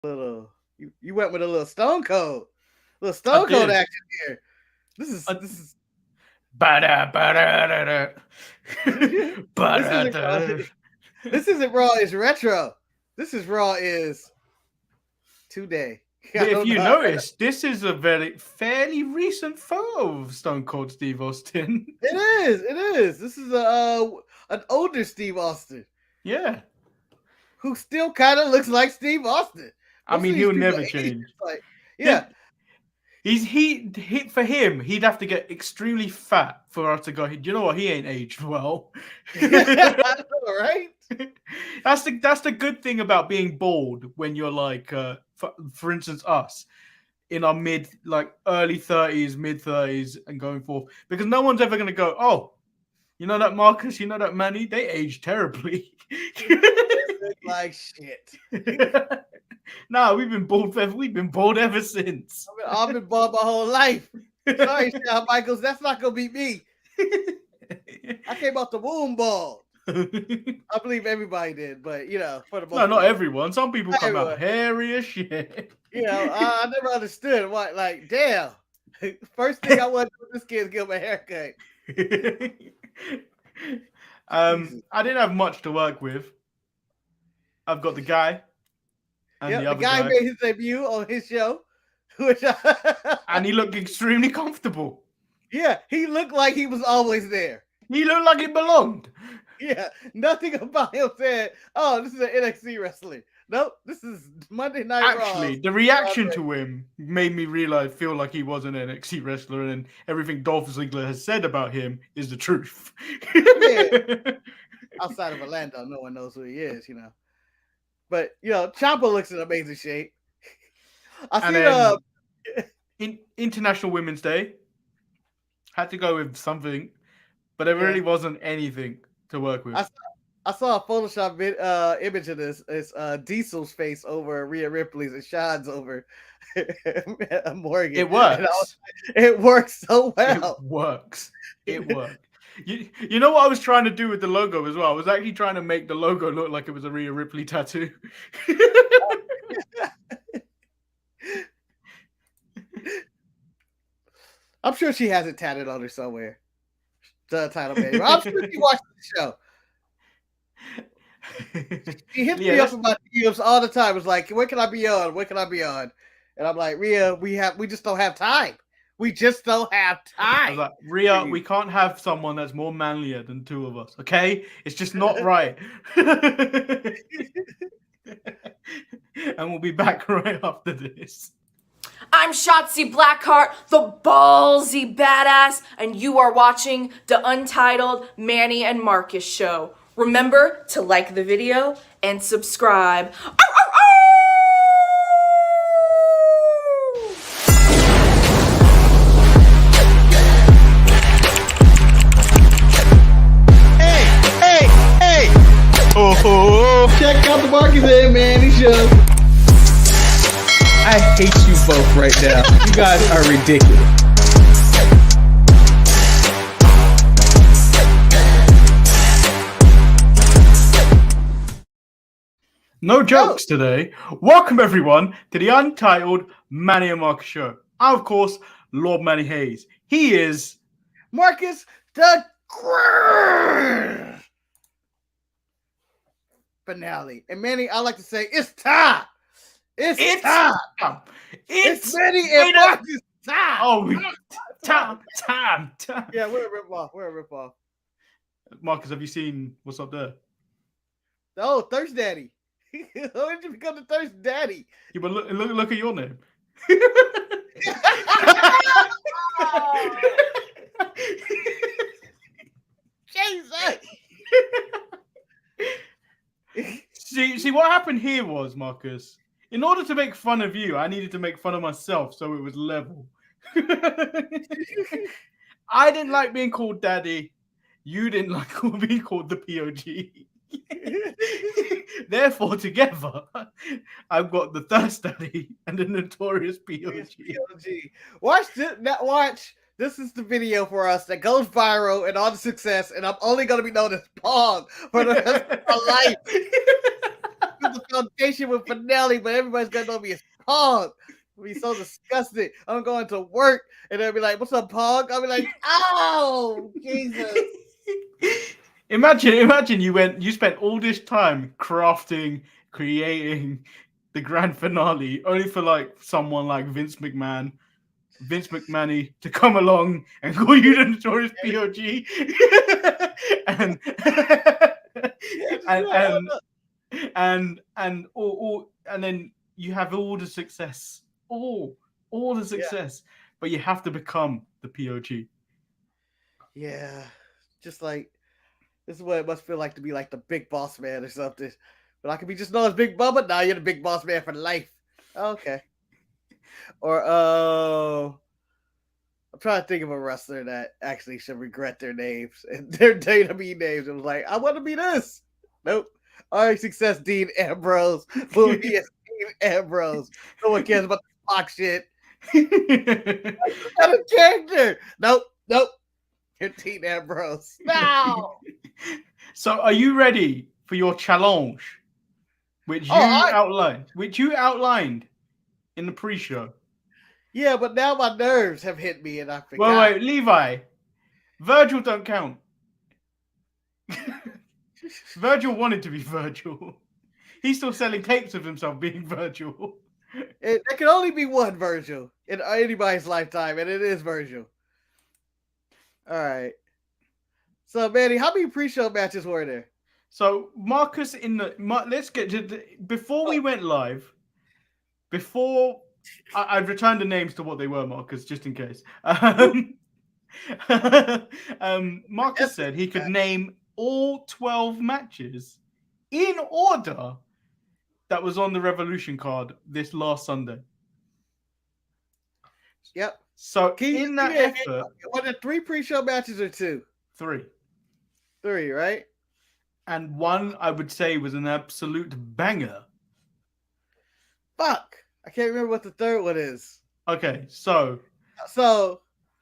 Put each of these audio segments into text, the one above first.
You went with a little Stone Cold action here. This is Bada, bada, bada. This isn't Raw is retro. This is Raw is today. If you notice, this is a fairly recent photo of Stone Cold Steve Austin. It is. This is an older Steve Austin. Yeah. Who still kind of looks like Steve Austin. I mean, he'll never change. Yeah. For him, he'd have to get extremely fat for us to go, you know what, he ain't aged well. Right? That's the good thing about being bald when you're like, for instance, us in our early 30s, mid 30s, and going forth, because no one's ever going to go, oh, you know that Marcus, you know that Manny, they age terribly. Like shit. No, we've been bald ever since. I've been bald my whole life. Sorry, Shawn Michaels, that's not gonna be me. I came out the womb bald. I believe everybody did, but for the most part. Not everyone. Some people come out hairy as shit. I never understood why. Like, damn. First thing I want to do with this kid is give him a haircut. I didn't have much to work with. I've got the guy. And the guy made his debut on his show. And he looked extremely comfortable. Yeah, he looked like he was always there. He looked like he belonged. Yeah, nothing about him said, oh, this is an NXT wrestler. Nope, this is Monday Night Raw. Actually, the reaction to him made me feel like he was an NXT wrestler, and everything Dolph Ziggler has said about him is the truth. Yeah. Outside of Orlando, no one knows who he is, But Ciampa looks in amazing shape. In International Women's Day, had to go with something, but there really wasn't anything to work with. I saw a Photoshop image of this. It's Diesel's face over Rhea Ripley's and Sean's over Morgan. It works. It works so well. It works. It worked. You know what I was trying to do with the logo as well? I was actually trying to make the logo look like it was a Rhea Ripley tattoo. I'm sure she has it tatted on her somewhere. The title page. I'm sure she watched the show. She hits me up about DMs all the time. It's like, when can I be on? When can I be on? And I'm like, Rhea, we just don't have time. We just don't have time. I was like, Rhea, we can't have someone that's more manlier than two of us, okay? It's just not right. And we'll be back right after this. I'm Shotzi Blackheart, the ballsy badass, and you are watching the Untitled Manny and Marcus show. Remember to like the video and subscribe. Hey! Oh! Check out the Marcus and Manny show. I hate you both right now. You guys are ridiculous. No jokes today. Welcome everyone to the Untitled Manny and Marcus show. I'm, of course, Lord Manny Hayes. He is Marcus the finale. And Manny, I like to say, it's time. It's time. It's Manny and Marcus time. Oh, time. Yeah, we're a ripoff. Marcus, have you seen what's up there? Oh, Thirst Daddy. When did you become the Thirst Daddy? Yeah, but look at your name. Jesus. See, what happened here was, Marcus, in order to make fun of you, I needed to make fun of myself so it was level. I didn't like being called Daddy. You didn't like being called the P.O.G. Therefore, together, I've got the Thirst Daddy and the Notorious P.O.G. Watch this. Watch. This is the video for us that goes viral and all the success, and I'm only going to be known as P.O.G. for the rest of my life. This is the foundation with finale, but everybody's gonna know me as P.O.G. I'll be so disgusted. I'm going to work and they'll be like, "What's up, P.O.G?" I'll be like, "Oh, Jesus." Imagine you spent all this time creating the grand finale only for like someone like Vince McMahon to come along and call you the Notorious P.O.G. and then you have all the success, all the success, but you have to become the P.O.G. Yeah, just like this is what it must feel like to be like the big boss man or something. But I could be just known as Big Bubba. Now you're the big boss man for life. Okay. Or I'm trying to think of a wrestler that actually should regret their names and their WWE names. It was like, I want to be this. Nope. All right, success, Dean Ambrose. Well, he is Dean Ambrose. No one cares about the Fox shit. Not a character. Nope. You're Dean Ambrose. No. So, are you ready for your challenge, which you outlined in the pre-show? Yeah, but now my nerves have hit me and I forgot. Wait, Levi. Virgil don't count. Virgil wanted to be Virgil. He's still selling tapes of himself being Virgil. There can only be one Virgil in anybody's lifetime, and it is Virgil. All right. So, Manny, how many pre-show matches were there? So, Marcus let's get to before we went live. Before I've returned the names to what they were, Marcus, just in case. Marcus said he could name all 12 matches in order that was on the Revolution card this last Sunday. Yep. So in that effort, were there 3 pre-show matches or 2? 3. 3, right? And one I would say was an absolute banger. Fuck. I can't remember what the third one is. Okay, so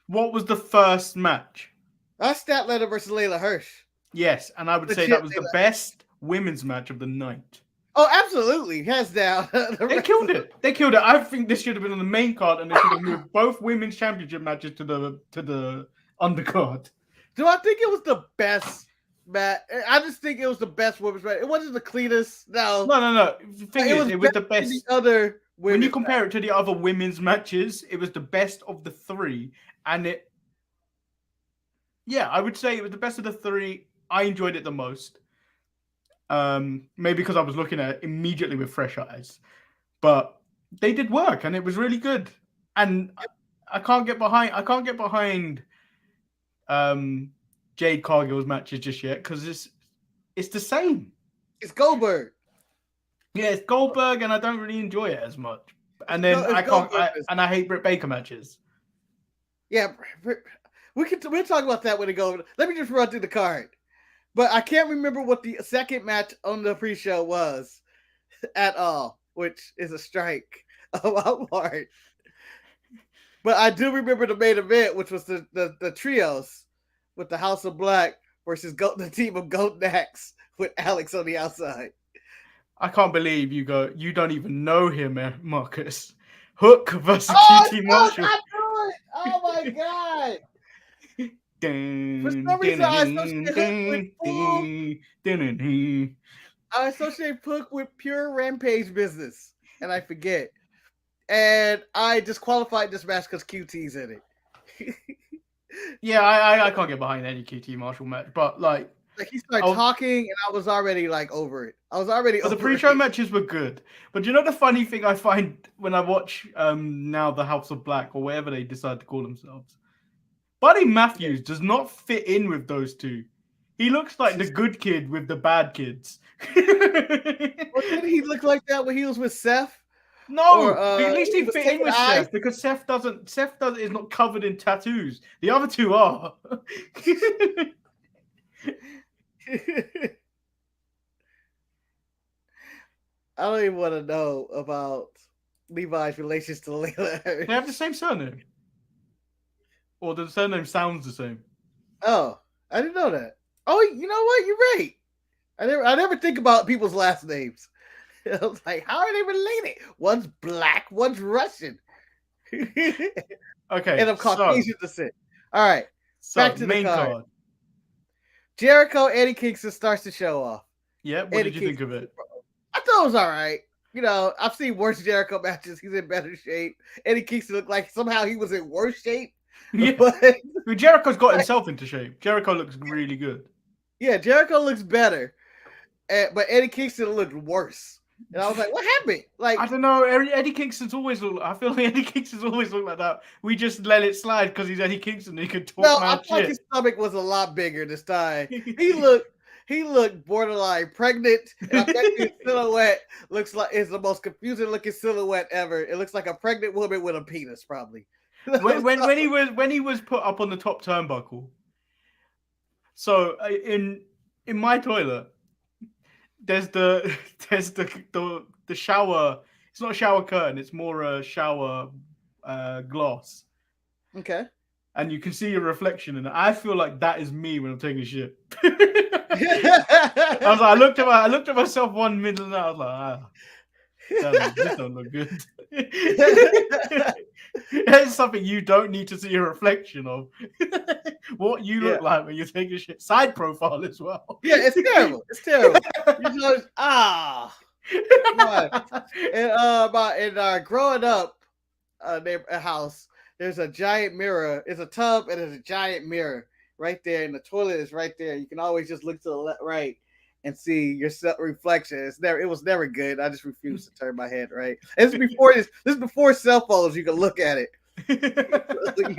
what was the first match? That's Statlander versus Layla Hirsch. Yes, and I would say that was the best women's match of the night. Oh, absolutely. Hands down. They killed it. I think this should have been on the main card, and they should have moved both women's championship matches to the undercard. Do I think it was the best match? I just think it was the best women's match. It wasn't the cleanest. No. The thing is, it was the best. The other when you compare it to the other women's matches, it was the best of the 3, and I would say it was the best of the 3. I enjoyed it the most. Maybe because I was looking at it immediately with fresh eyes, but they did work and it was really good. And I can't get behind Jade Cargill's matches just yet because it's the same. It's Goldberg. Yeah, it's Goldberg, and I don't really enjoy it as much. And then I hate Britt Baker matches. Yeah, we'll talk about that when it goes. Let me just run through the card. But I can't remember what the second match on the pre-show was at all, which is a strike on my part. But I do remember the main event, which was the trios with the House of Black versus the team of Golden Axe with Alex on the outside. I can't believe you don't even know him, Marcus. Hook versus QT Marshall. I knew it! Oh my god! For some reason, I associate Hook with pure Rampage business, and I forget. And I disqualified this match because QT's in it. Yeah, I can't get behind any QT Marshall match, but like he started talking, and I was already over it. The pre-show matches were good, but you know the funny thing I find when I watch now the House of Black or whatever they decide to call themselves. Buddy Matthews does not fit in with those two. He looks like the good kid with the bad kids. Well, didn't he look like that when he was with Seth? No, at least he fit in with Seth because Seth is not covered in tattoos. The other two are. I don't even want to know about Levi's relations to Layla. They have the same surname. Or the surname sounds the same. Oh, I didn't know that. Oh, you know what? You're right. I never think about people's last names. I was like, how are they related? One's black, one's Russian. Okay, And of Caucasian descent. All right. Back to the main card. Jericho, Eddie Kingston starts the show off. Yeah, what Eddie did you think of it? I thought it was all right. You know, I've seen worse Jericho matches. He's in better shape. Eddie Kingston looked like somehow he was in worse shape. Yeah. But Jericho's got himself into shape. Jericho looks really good. Yeah, Jericho looks better. But Eddie Kingston looked worse. And I was like, what happened? Like, I don't know. Eddie Kingston's always looked. I feel like Eddie Kingston's always looked like that. We just let it slide because he's Eddie Kingston and he could talk. No, I felt like his stomach was a lot bigger this time. He looked borderline pregnant. And I bet his silhouette is the most confusing looking silhouette ever. It looks like a pregnant woman with a penis, probably. when he was put up on the top turnbuckle. So in my toilet, there's the shower. It's not a shower curtain. It's more a shower glass. Okay. And you can see your reflection in it. I feel like that is me when I'm taking a shit. I looked at myself 1 minute and I was like, this don't look good. It's something you don't need to see a reflection of. What you look like when you're taking a shit. Side profile as well. Yeah, it's terrible. It's terrible. You just, in our growing up house, there's a giant mirror. It's a tub and there's a giant mirror right there, and the toilet is right there. You can always just look to the right and see your reflection. It was never good. I just refused to turn my head right. This is before cell phones. You can look at it. You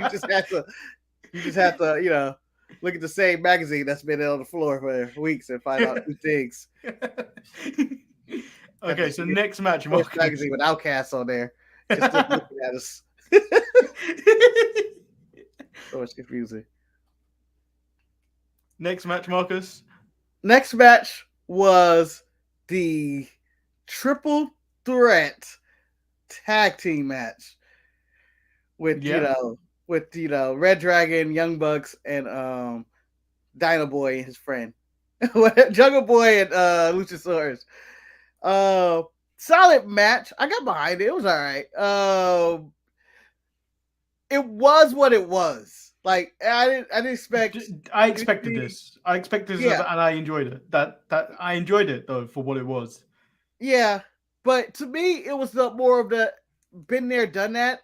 just have to, look at the same magazine that's been on the floor for weeks and find out new things. Okay, so next match, Marcus. Magazine with Outcasts on there, just looking at us. So much confusing. Next match, Marcus. Next match was the triple threat tag team match with Red Dragon, Young Bucks, and Dino Boy and his friend. Jungle Boy and Luchasaurus. Solid match. I got behind it. It was all right. It was what it was. Like I didn't expect. I expected this. And I enjoyed it. That I enjoyed it though for what it was. Yeah, but to me, it was more of the been there, done that,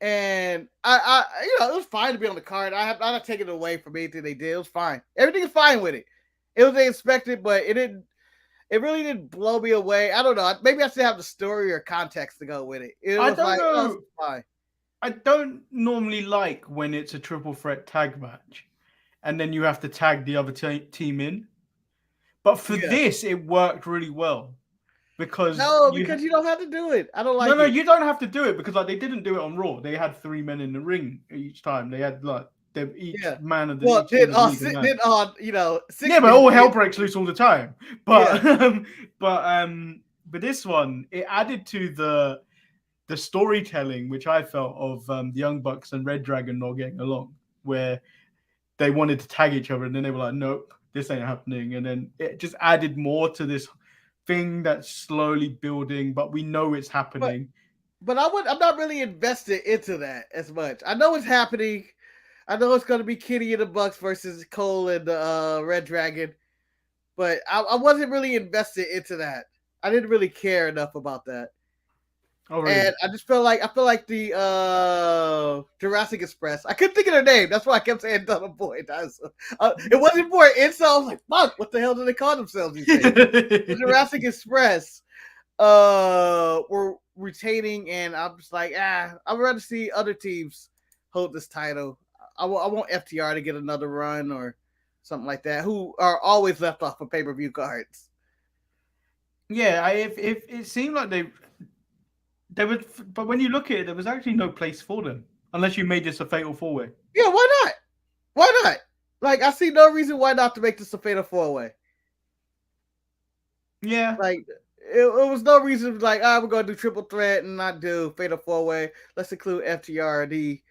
and I it was fine to be on the card. I'm not taking it away from anything they did. It was fine. Everything is fine with it. It was expected, but it didn't. It really didn't blow me away. I don't know. Maybe I should have the story or context to go with it. I don't know. Fine. I don't normally like when it's a triple threat tag match and then you have to tag the other team in. But for this, it worked really well. Because you don't have to do it. I don't like it. No, you don't have to do it because they didn't do it on Raw. They had 3 men in the ring each time. They had each man of the but all hell breaks loose all the time. But but this one, it added to the storytelling, which I felt of the Young Bucks and Red Dragon not getting along, where they wanted to tag each other and then they were like, nope, this ain't happening. And then it just added more to this thing that's slowly building, but we know it's happening. But I'm not really invested into that as much. I know it's happening. I know it's going to be Kenny and the Bucks versus Cole and the Red Dragon, but I wasn't really invested into that. I didn't really care enough about that. Oh, really? And I just feel like the Jurassic Express. I couldn't think of their name. That's why I kept saying Dino Boy. It wasn't for an insult. I was like, fuck, what the hell do they call themselves these days? The Jurassic Express were retaining, and I'm just like, I'd rather see other teams hold this title. I want FTR to get another run or something like that, who are always left off of pay-per-view cards. Yeah, it seemed like but when you look at it, there was actually no place for them unless you made this a fatal 4-way. Yeah, why not? Why not? Like, I see no reason why not to make this a fatal 4-way. Yeah, like it was no reason like we're gonna do triple threat and not do fatal 4-way. Let's include FTRD,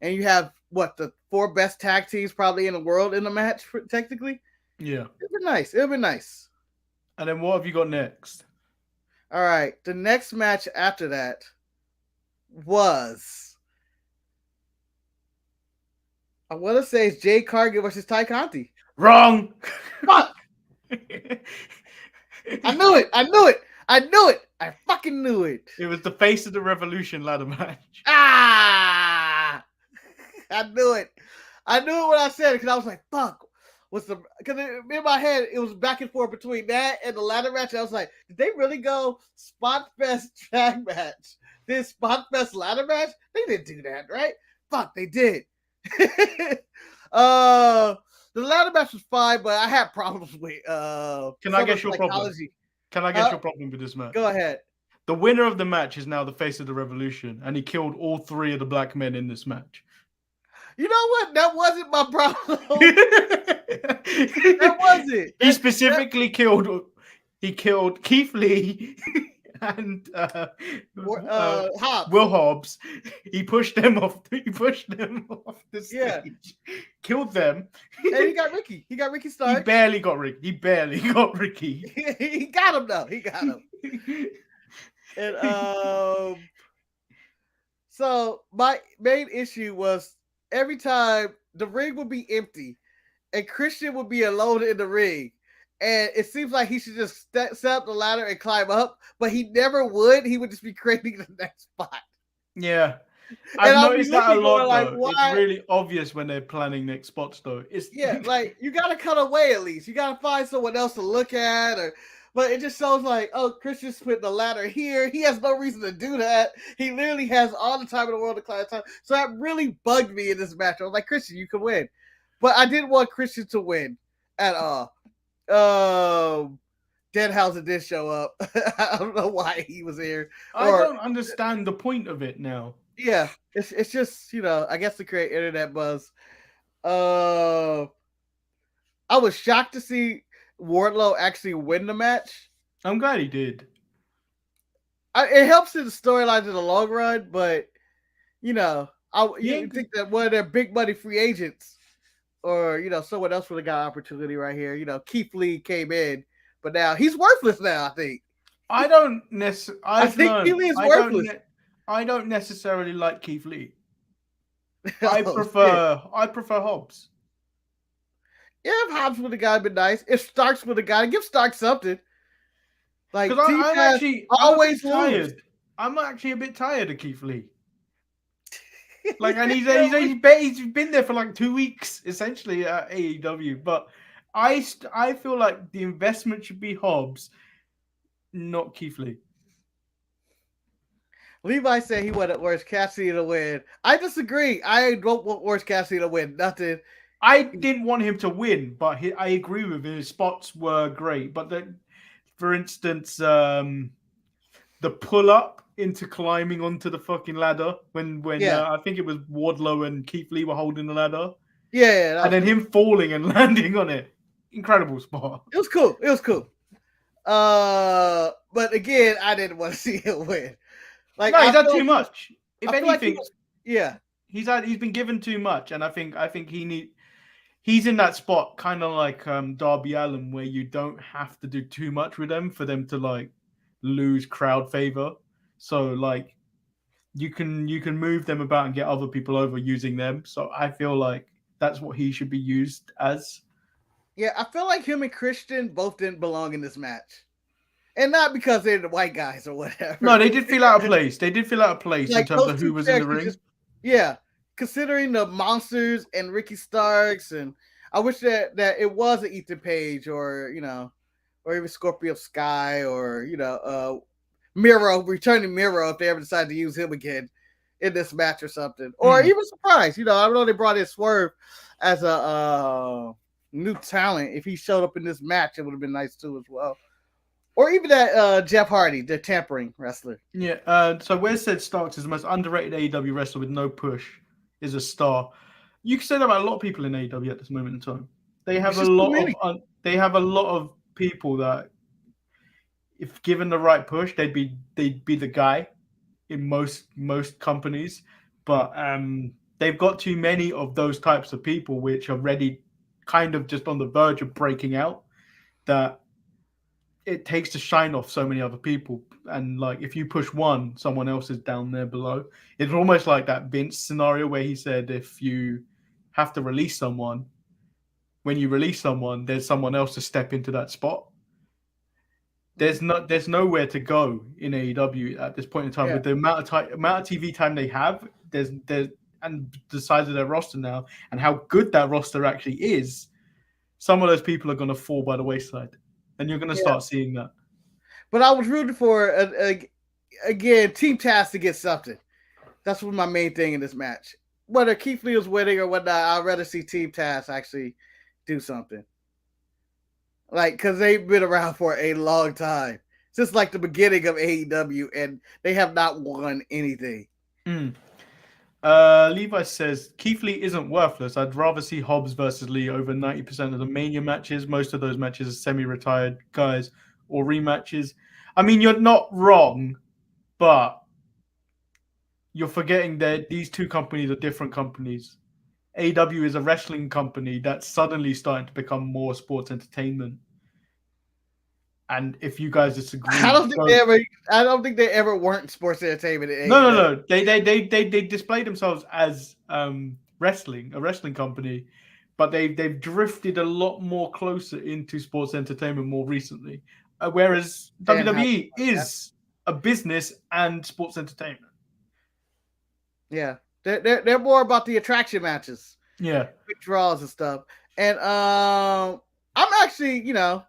and you have the 4 best tag teams probably in the world in the match technically. Yeah, it'd be nice. It'd be nice. And then what have you got next? All right. The next match after that was, I want to say it's Jay Cargill versus Ty Conti. Wrong. Fuck. I knew it. I fucking knew it. It was the Face of the Revolution ladder match. Ah! I knew it. I knew it when I said it because I was like, fuck. Because in my head, it was back and forth between that and the ladder match. I was like, did they really go Spot Fest tag match? This Spot Fest ladder match? They didn't do that, right? Fuck, they did. The ladder match was fine, but I had problems with Can I guess your problem? Can I guess your problem with this match? Go ahead. The winner of the match is now the Face of the Revolution, and he killed all 3 of the black men in this match. You know what? That wasn't my problem. That wasn't. He specifically killed Keith Lee and Hobbs. Will Hobbs. He pushed them off the stage. Yeah. Killed them. And he got Ricky. He got Ricky Starks. He barely got Ricky. He got him though. He got him. And so my main issue was every time the ring would be empty and Christian would be alone in the ring. And it seems like he should just set up the ladder and climb up, but he never would. He would just be creating the next spot. Yeah. I've noticed that a lot, like, though. why? It's really obvious when they're planning next spots, though. Like, you got to cut away at least. You got to find someone else to look at. But it just shows like, oh, Christian's putting the ladder here. He has no reason to do that. He literally has all the time in the world to climb time. So that really bugged me in this match. I was like, Christian, you can win. But I didn't want Christian to win at all. Denhausen did show up. I don't know why he was here. I don't understand the point of it now. Yeah, it's just, I guess to create internet buzz. I was shocked to see Wardlow actually win the match. I'm glad he did. It helps in the storylines in the long run, but you think that one of their big money free agents or someone else would have got an opportunity right here. Keith Lee came in, but now he's worthless now, I think. I think Keith Lee is worthless. I don't necessarily like Keith Lee. I prefer Hobbs. Yeah, if Hobbs would have got been nice. If Starks would have got it, give Starks something. Like I'm actually always tired. I'm actually a bit tired of Keith Lee. Like, and he's been there for like 2 weeks essentially at AEW. But I feel like the investment should be Hobbs, not Keith Lee. Levi said he wanted Orange Cassidy to win. I disagree. I don't want Orange Cassidy to win. Nothing. I didn't want him to win, but I agree with him. His spots were great. But then, for instance, the pull-up into climbing onto the fucking ladder when I think it was Wardlow and Keith Lee were holding the ladder. Yeah. And then him falling and landing on it. Incredible spot. It was cool. But again, I didn't want to see him win. Like, no, he's had too much. If anything, he's been given too much, and I think he's in that spot, kind of like Darby Allin, where you don't have to do too much with them for them to like lose crowd favor. So like you can move them about and get other people over using them. So I feel like that's what he should be used as. Yeah, I feel like him and Christian both didn't belong in this match. And not because they're the white guys or whatever. No, they did feel out of place. Like, in terms of who was in the ring. Considering the monsters and Ricky Starks, and I wish that it was an Ethan Page or even Scorpio Sky or Miro, returning Miro if they ever decide to use him again in this match or something, or even Surprise. I know they brought in Swerve as a new talent. If he showed up in this match, it would have been nice too as well. Or even that Jeff Hardy, the tampering wrestler. Yeah. So Wes said Starks is the most underrated AEW wrestler with no push, is a star. You can say that about a lot of people in AEW at this moment in time. They have a lot of people that, if given the right push, they'd be the guy in most companies. But they've got too many of those types of people, which are ready, kind of just on the verge of breaking out. That it takes to shine off so many other people. And like if you push one, someone else is down there below. It's almost like that Vince scenario where he said if you have to release someone, when you release someone, there's someone else to step into that spot. There's nowhere to go in AEW at this point in time with the amount of TV time they have. There's and the size of their roster now and how good that roster actually is. Some of those people are going to fall by the wayside, and you're going to start seeing that. But I was rooting for again Team Taz to get something. That's what my main thing in this match. Whether Keith Lee was winning or whatnot, I'd rather see Team Taz actually do something. Like, because they've been around for a long time. Since like the beginning of AEW, and they have not won anything. Levi says, Keith Lee isn't worthless. I'd rather see Hobbs versus Lee over 90% of the Mania matches. Most of those matches are semi-retired guys or rematches. I mean, you're not wrong, but you're forgetting that these two companies are different companies. AEW is a wrestling company that's suddenly starting to become more sports entertainment. And if you guys disagree, I don't think they ever weren't sports entertainment. No. They displayed themselves as a wrestling company, but they've drifted a lot more closer into sports entertainment more recently. Whereas WWE is a business and sports entertainment. Yeah. They're more about the attraction matches. Yeah. Big draws and stuff. And I'm actually, I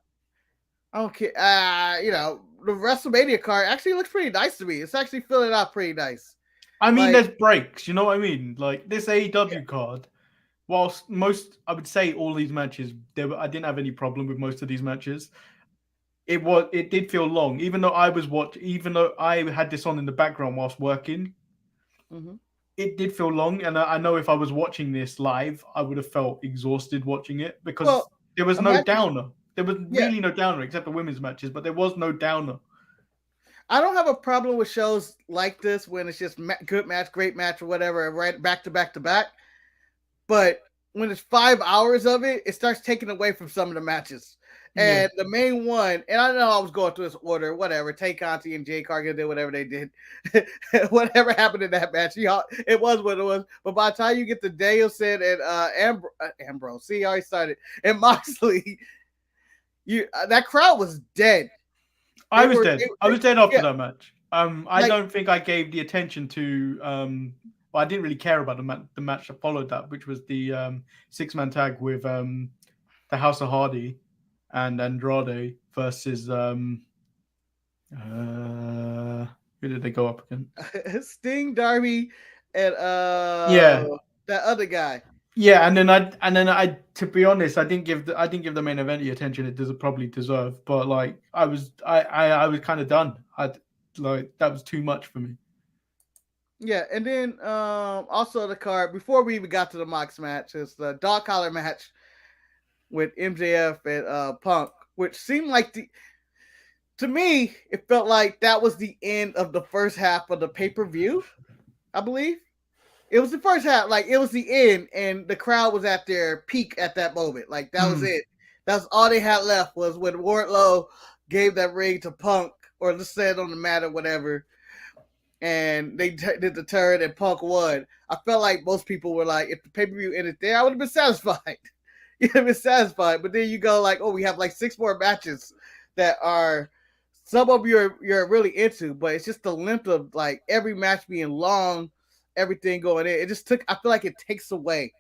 don't care. The WrestleMania card actually looks pretty nice to me. It's actually filling out pretty nice. I mean, there's breaks. You know what I mean? Like this AEW card, whilst I would say all these matches, I didn't have any problem with most of these matches. It did feel long, even though I had this on in the background whilst working. Mm-hmm. It did feel long, and I know if I was watching this live, I would have felt exhausted watching it because there was no downer. There was really no downer except the women's matches, but there was no downer. I don't have a problem with shows like this when it's just good match, great match, or whatever, right back to back to back. But when it's 5 hours of it, it starts taking away from some of the matches. And the main one, and I know I was going through this order, whatever. Tay Conti and Jay Cargill did whatever they did. Whatever happened in that match, it was what it was. But by the time you get to Danielson and Ambrose, see, I already started, and Moxley, that crowd was dead. I was dead after that match. I don't think I gave the attention to. I didn't really care about the match that followed that, which was the 6-man tag with the House of Hardy and Andrade versus who did they go up against? Sting, Darby, and that other guy. Yeah, and then I to be honest, I didn't give the main event the attention it probably deserved. But like I was kind of done. That was too much for me. Yeah, and then also the card before we even got to the Mox match is the dog collar match with MJF and Punk, which seemed like to me it felt like that was the end of the first half of the pay-per-view. I believe it was the first half, like it was the end, and the crowd was at their peak at that moment. Like that was it. That's all they had left was when Wardlow gave that ring to Punk, or just said on the mat or whatever. And they did the turn and Punk won. I felt like most people were like, if the pay-per-view ended there, I would have been satisfied. You'd have been satisfied. But then you go like, we have like 6 more matches that are some of you're really into, but it's just the length of like every match being long, everything going in. It just I feel like it takes away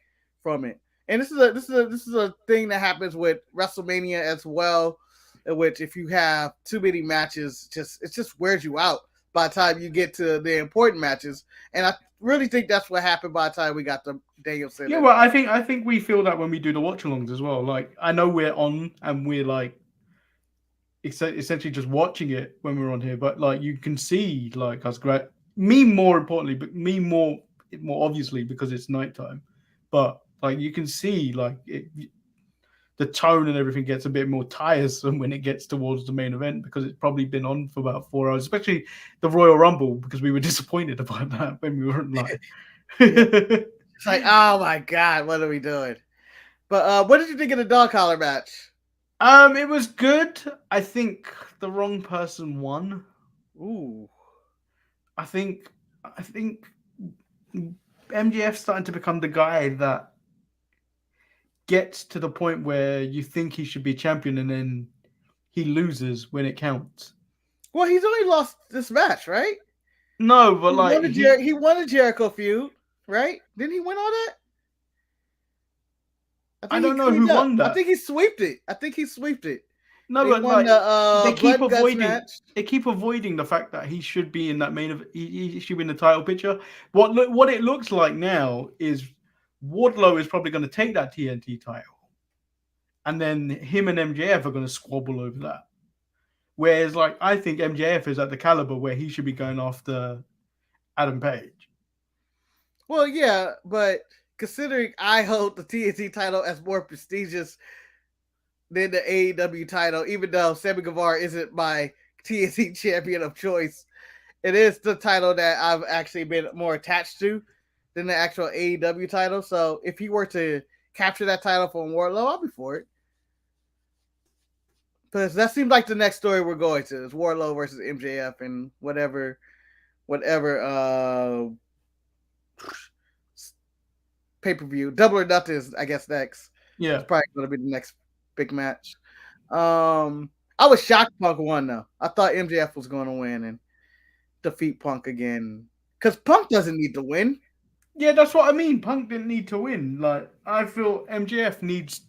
from it. And this is a thing that happens with WrestleMania as well, in which if you have too many matches, it just wears you out by the time you get to the important matches. And I really think that's what happened by the time we got to Danielson. Yeah, well, I think we feel that when we do the watch-alongs as well. Like, I know we're on and we're like essentially just watching it when we're on here, but like you can see like us great. Me more importantly, but me more obviously because it's nighttime. But like you can see like the tone and everything gets a bit more tiresome when it gets towards the main event because it's probably been on for about 4 hours, especially the Royal Rumble, because we were disappointed about that when we weren't live. It's like, oh my God, what are we doing? But what did you think of the dog collar match? It was good. I think the wrong person won. Ooh. I think MJF's starting to become the guy that gets to the point where you think he should be champion and then he loses when it counts. Well, he's only lost this match, right? No, but he won a Jericho feud, right? Didn't he win all that? I don't know who won that. I think he sweeped it. No, They but won they keep Blood and Guts avoiding. match. They keep avoiding the fact that he should be in that main. He should be in the title picture. What it looks like now is Wardlow is probably going to take that TNT title, and then him and MJF are going to squabble over that. Whereas, I think MJF is at the caliber where he should be going after Adam Page. Well, yeah, but considering I hold the TNT title as more prestigious than the AEW title, even though Sammy Guevara isn't my TNT champion of choice, it is the title that I've actually been more attached to than the actual AEW title. So if he were to capture that title from Wardlow, I'll be for it. Because that seems like the next story we're going to is Wardlow versus MJF and whatever pay-per-view. Double or Nothing is, I guess, next. Yeah. It's probably going to be the next big match. I was shocked Punk won, though. I thought MJF was going to win and defeat Punk again. Because Punk doesn't need to win. Yeah, that's what I mean. Punk didn't need to win. I feel MJF needs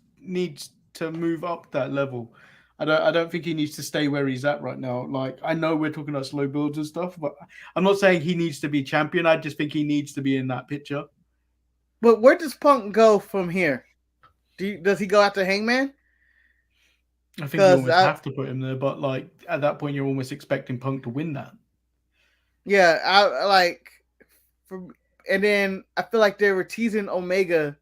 to move up that level. I don't think he needs to stay where he's at right now. I know we're talking about slow builds and stuff, but I'm not saying he needs to be champion. I just think he needs to be in that picture. But where does Punk go from here? Does he go after Hangman? I think you almost have to put him there, but at that point, you're almost expecting Punk to win that. Yeah, and then I feel like they were teasing Omega.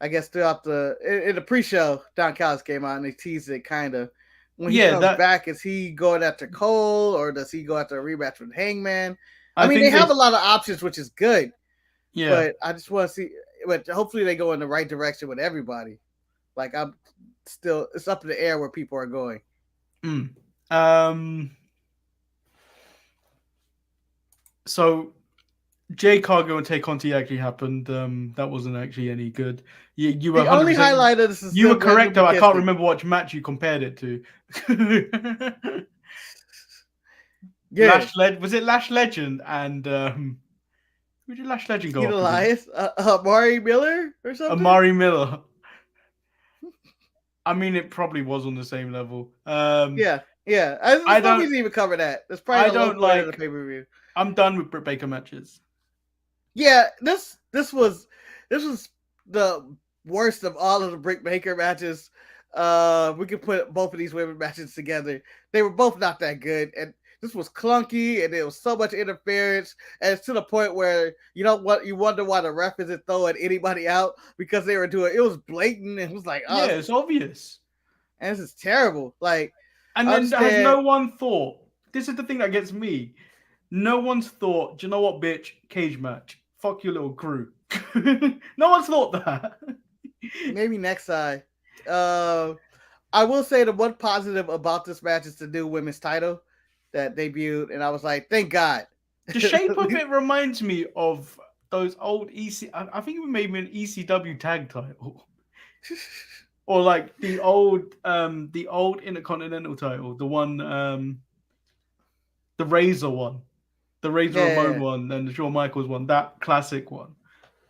I guess throughout in the pre-show, Don Callis came out and they teased it kind of. When he comes back, is he going after Cole or does he go after a rematch with Hangman? I mean, they have a lot of options, which is good. Yeah. But I just want to see. But hopefully they go in the right direction with everybody. It's up in the air where people are going. So Jay Cargo and Tay Conti actually happened. That wasn't actually any good. You were the only highlight of this is you were correct though. I can't remember which match you compared it to. Yeah, was it Lash Legend and who did Lash Legend go? Elias, Amari Miller or something. Amari Miller. I mean, it probably was on the same level. Yeah. I don't even cover that. That's probably I don't like the pay-per-view. I'm done with Britt Baker matches. Yeah, this was the worst of all of the Britt Baker matches. We could put both of these women matches together. They were both not that good, and this was clunky, and there was so much interference, and it's to the point where you wonder why the ref isn't throwing anybody out because they were doing it was blatant. And it was like, yeah, it's obvious, and this is terrible. And then has no one thought. This is the thing that gets me. No one's thought. Do you know what, bitch? Cage match. Fuck your little crew. No one's thought that. Maybe next time. I will say the one positive about this match is the new women's title that debuted, and I was like, thank God. The shape of it reminds me of those old I think it may be an ECW tag title. Or the old Intercontinental title, the one, the Razor one. The Razor Ramon one and the Shawn Michaels one, that classic one.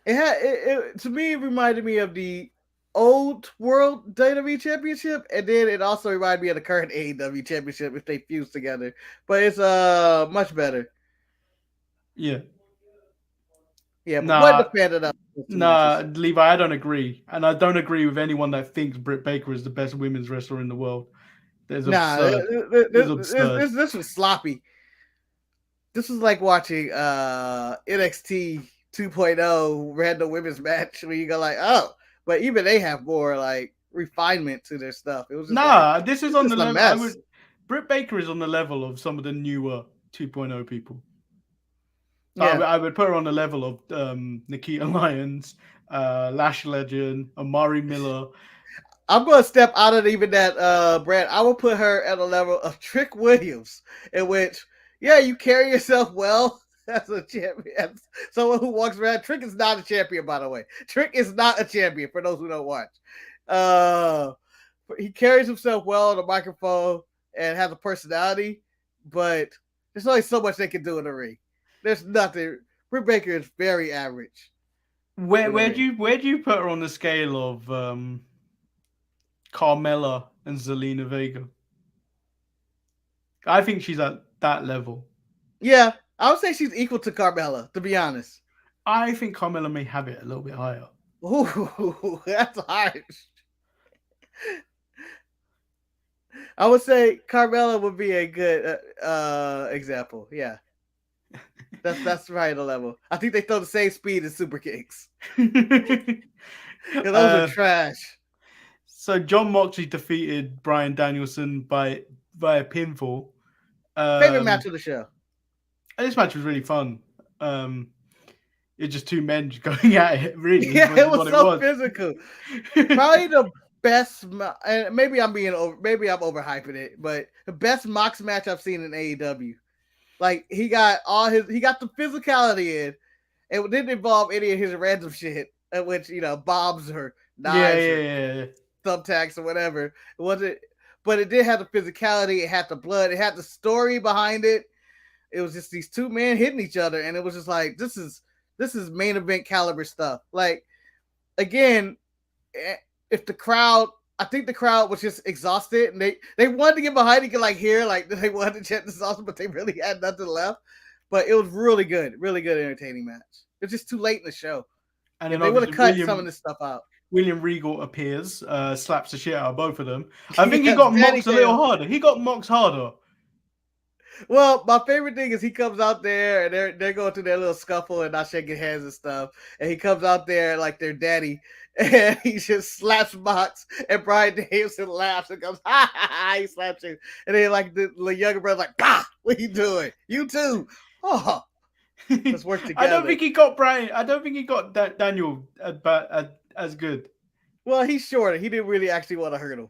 To me, it reminded me of the old World WWE Championship, and then it also reminded me of the current AEW Championship if they fuse together. But it's much better. Yeah. Yeah, but what the fan of that? Nah, Levi, I don't agree. And I don't agree with anyone that thinks Britt Baker is the best women's wrestler in the world. This was sloppy. This was like watching NXT 2.0 random women's match where you go like, oh, but even they have more refinement to their stuff. It was just this is on the level. Britt Baker is on the level of some of the newer 2.0 people. Yeah. I would put her on the level of Nikita Lyons, Lash Legend, Amari Miller. I'm going to step out of even that brand. I will put her at a level of Trick Williams, in which, yeah, you carry yourself well as a champion. As someone who walks around. Trick is not a champion, by the way. Trick is not a champion, for those who don't watch. He carries himself well on the microphone and has a personality, but there's only so much they can do in the ring. There's nothing. Britt Baker is very average. Where do you put her on the scale of Carmella and Zelina Vega? I think she's at that level. Yeah, I would say she's equal to Carmella, to be honest. I think Carmella may have it a little bit higher. Ooh, that's harsh. I would say Carmella would be a good example. Yeah. That's right at the level. I think they throw the same speed as super kicks. Those are trash. So John Moxley defeated Bryan Danielson via pinfall. Favorite match of the show. This match was really fun. It's just two men going at it. Really, yeah, it was so physical. Probably the best, and maybe I'm overhyping it, but the best Mox match I've seen in AEW. Like he got the physicality in. It didn't involve any of his random shit, which bombs or knives, or thumbtacks or whatever. It wasn't, but it did have the physicality. It had the blood. It had the story behind it. It was just these two men hitting each other, and it was just like this is main event caliber stuff. Like again, if the crowd. I think the crowd was just exhausted, and they wanted to get behind. You could hear they wanted to chant this awesome, but they really had nothing left. But it was really good, entertaining match. It's just too late in the show, and they would have cut some of this stuff out. William Regal appears, slaps the shit out of both of them. I think he got Mox a little harder. He got Mox harder. Well, my favorite thing is he comes out there and they're going through their little scuffle and not shaking hands and stuff, and he comes out there like their daddy. And he just slaps Mox, and Bryan Danielson laughs and goes, ha ha ha, he slaps him. And then the younger brother's like, bah, what are you doing? You too. Oh, let's work together. I don't think he got Bryan. I don't think he got Daniel as good. Well, he's shorter. He didn't really actually want to hurt him.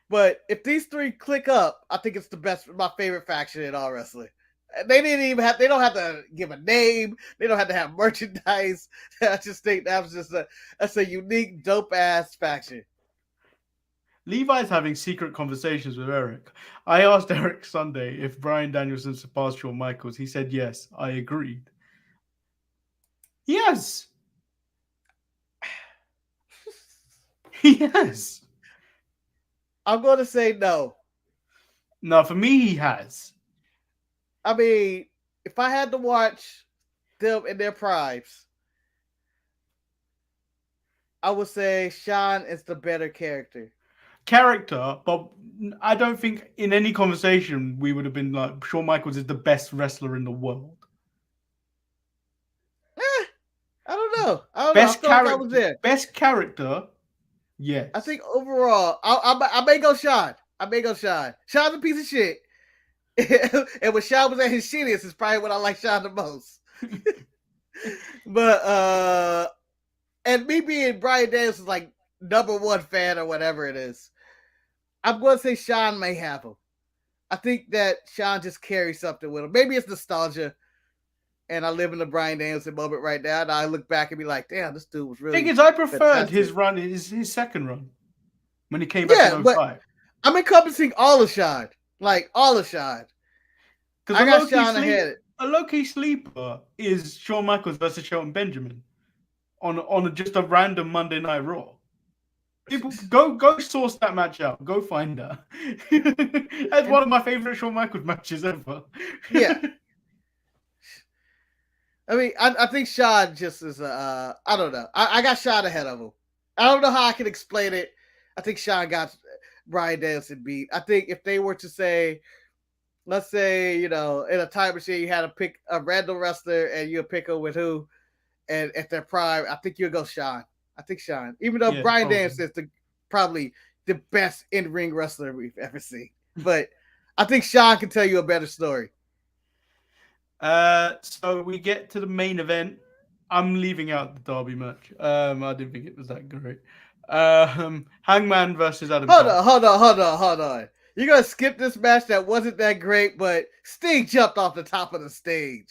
But if these three click up, I think it's my favorite faction in all wrestling. They don't have to give a name. They don't have to have merchandise. I just think that's a unique, dope ass faction. Levi's having secret conversations with Eric. I asked Eric Sunday if Bryan Danielson surpassed Shawn Michaels. He said yes. I agreed. Yes. Yes. I'm going to say no. No, for me, he has. I mean, if I had to watch them in their primes, I would say Shawn is the better character. But I don't think in any conversation we would have been like, Shawn Michaels is the best wrestler in the world. I don't know. Best character. I was there. Best character. Yes. I think overall, I may go Shawn. Shawn's a piece of shit. And when Shawn was at his shittiest, is probably when I like Shawn the most. But and me being Bryan Danielson's like #1 fan or whatever it is, I'm going to say Shawn may have him. I think that Shawn just carries something with him. Maybe it's nostalgia, and I live in the Bryan Danielson moment right now, and I look back and be like, damn, this dude was really. The thing is, I preferred his run, his second run, when he came back in 05. I'm encompassing all of Shawn. Like, all of Shawn. Because I got Shawn ahead. A low-key sleeper is Shawn Michaels versus Shelton Benjamin on just a random Monday Night Raw. People, go source that match out. Go find that. That's one of my favorite Shawn Michaels matches ever. Yeah. I mean, I think Shawn just is I don't know. I got Shawn ahead of him. I don't know how I can explain it. I think Shawn got Bryan Danielson beat. I think if they were to say, let's say, in a time machine, you had to pick a random wrestler and you'll pick them with who, and at their prime, I think you'll go Shawn. I think Shawn. Even though Bryan Danielson is probably the best in-ring wrestler we've ever seen. But I think Shawn can tell you a better story. So we get to the main event. I'm leaving out the Derby match. I didn't think it was that great. Hangman versus Adam Hold Cole. on. You're gonna skip this match that wasn't that great, but Sting jumped off the top of the stage.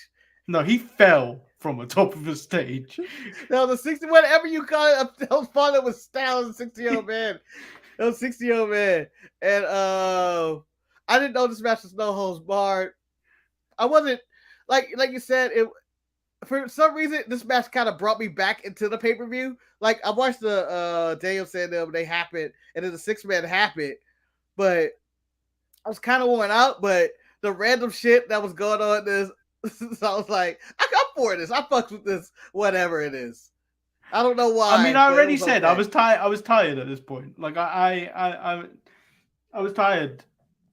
No, he fell from the top of the stage. No, the 60, whatever you call it, that was fun. It was Styles, a 60-year-old man. It was 60-year-old man, and I didn't know this match was no holds barred. I wasn't like you said it. For some reason, this match kind of brought me back into the pay-per-view. Like I watched the Daniel said them, they happened, and then the 6-man happened, but I was kind of worn out. But the random shit that was going on this, so I was like, I'm for this. I fucks with this, whatever it is. I don't know why. I mean, I already said okay. I was tired. I was tired at this point. Like I was tired.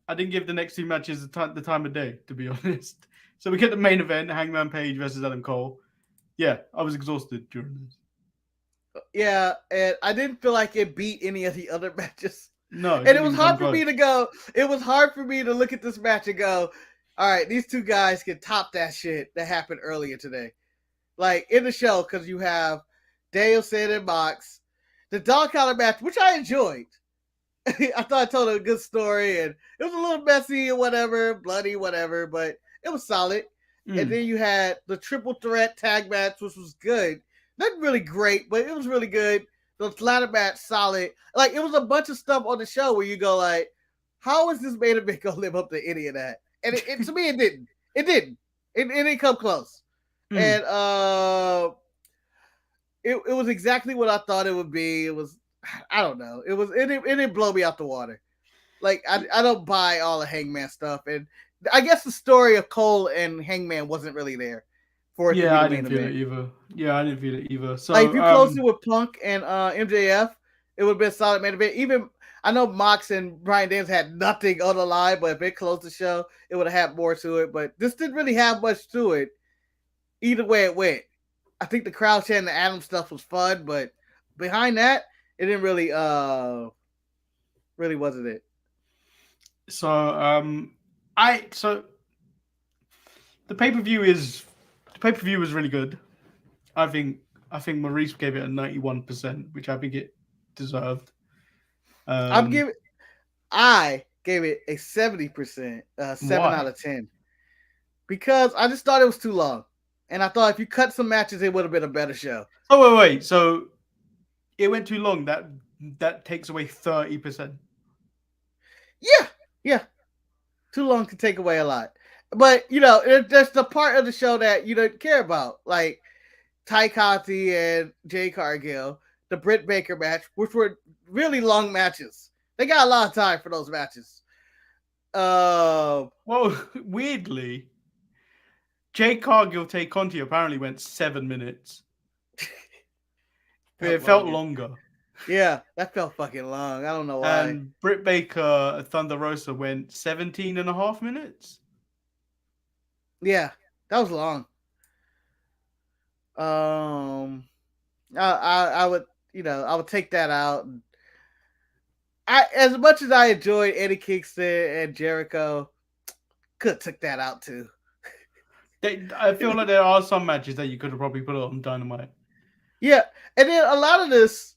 I didn't give the next 2 matches the time of day, to be honest. So we get the main event: Hangman Page versus Adam Cole. Yeah, I was exhausted during this. Yeah, and I didn't feel like it beat any of the other matches. No, and it was hard for me to go. It was hard for me to look at this match and go, all right, these 2 guys can top that shit that happened earlier today. Like in the show, because you have Danielson and Mox, the dog collar match, which I enjoyed. I thought I told a good story, and it was a little messy and whatever, bloody, whatever, but it was solid. And then you had the triple threat tag match, which was good. Not really great, but it was really good. The ladder match, solid. Like, it was a bunch of stuff on the show where you go like, how is this main event going to live up to any of that? And it to me, it didn't. It didn't. It didn't come close. And it was exactly what I thought it would be. It was, I don't know. It didn't blow me out the water. Like, I don't buy all the Hangman stuff. And I guess the story of Cole and Hangman wasn't really there. For it to be I the didn't main feel event. it either. Yeah, I didn't feel it either. So like, if you closed it with Punk and MJF, it would have been a solid main event. Even I know Mox and Bryan Daniels had nothing on the line, but if it closed the show, it would have had more to it. But this didn't really have much to it. Either way it went. I think the crowd chanting the Adam stuff was fun, but behind that, it didn't really really wasn't it. So the pay-per-view was really good. I think Maurice gave it a 91%, which I think it deserved. I gave it a 70%, 7 out of 10. Because I just thought it was too long. And I thought if you cut some matches, it would have been a better show. Oh, wait. So it went too long. That takes away 30%. Yeah. Too long can take away a lot. But, there's the part of the show that you don't care about. Like Ty Conti and Jay Cargill, the Britt Baker match, which were really long matches. They got a lot of time for those matches. Well, weirdly, Jay Cargill, Tay Conti apparently went 7 minutes. It felt longer. Yeah, that felt fucking long. I don't know why. And Britt Baker, Thunder Rosa went 17 and a half minutes. Yeah, that was long. I would take that out. As much as I enjoyed Eddie Kingston and Jericho, could have took that out too. I feel like there are some matches that you could have probably put on Dynamite. Yeah, and then a lot of this,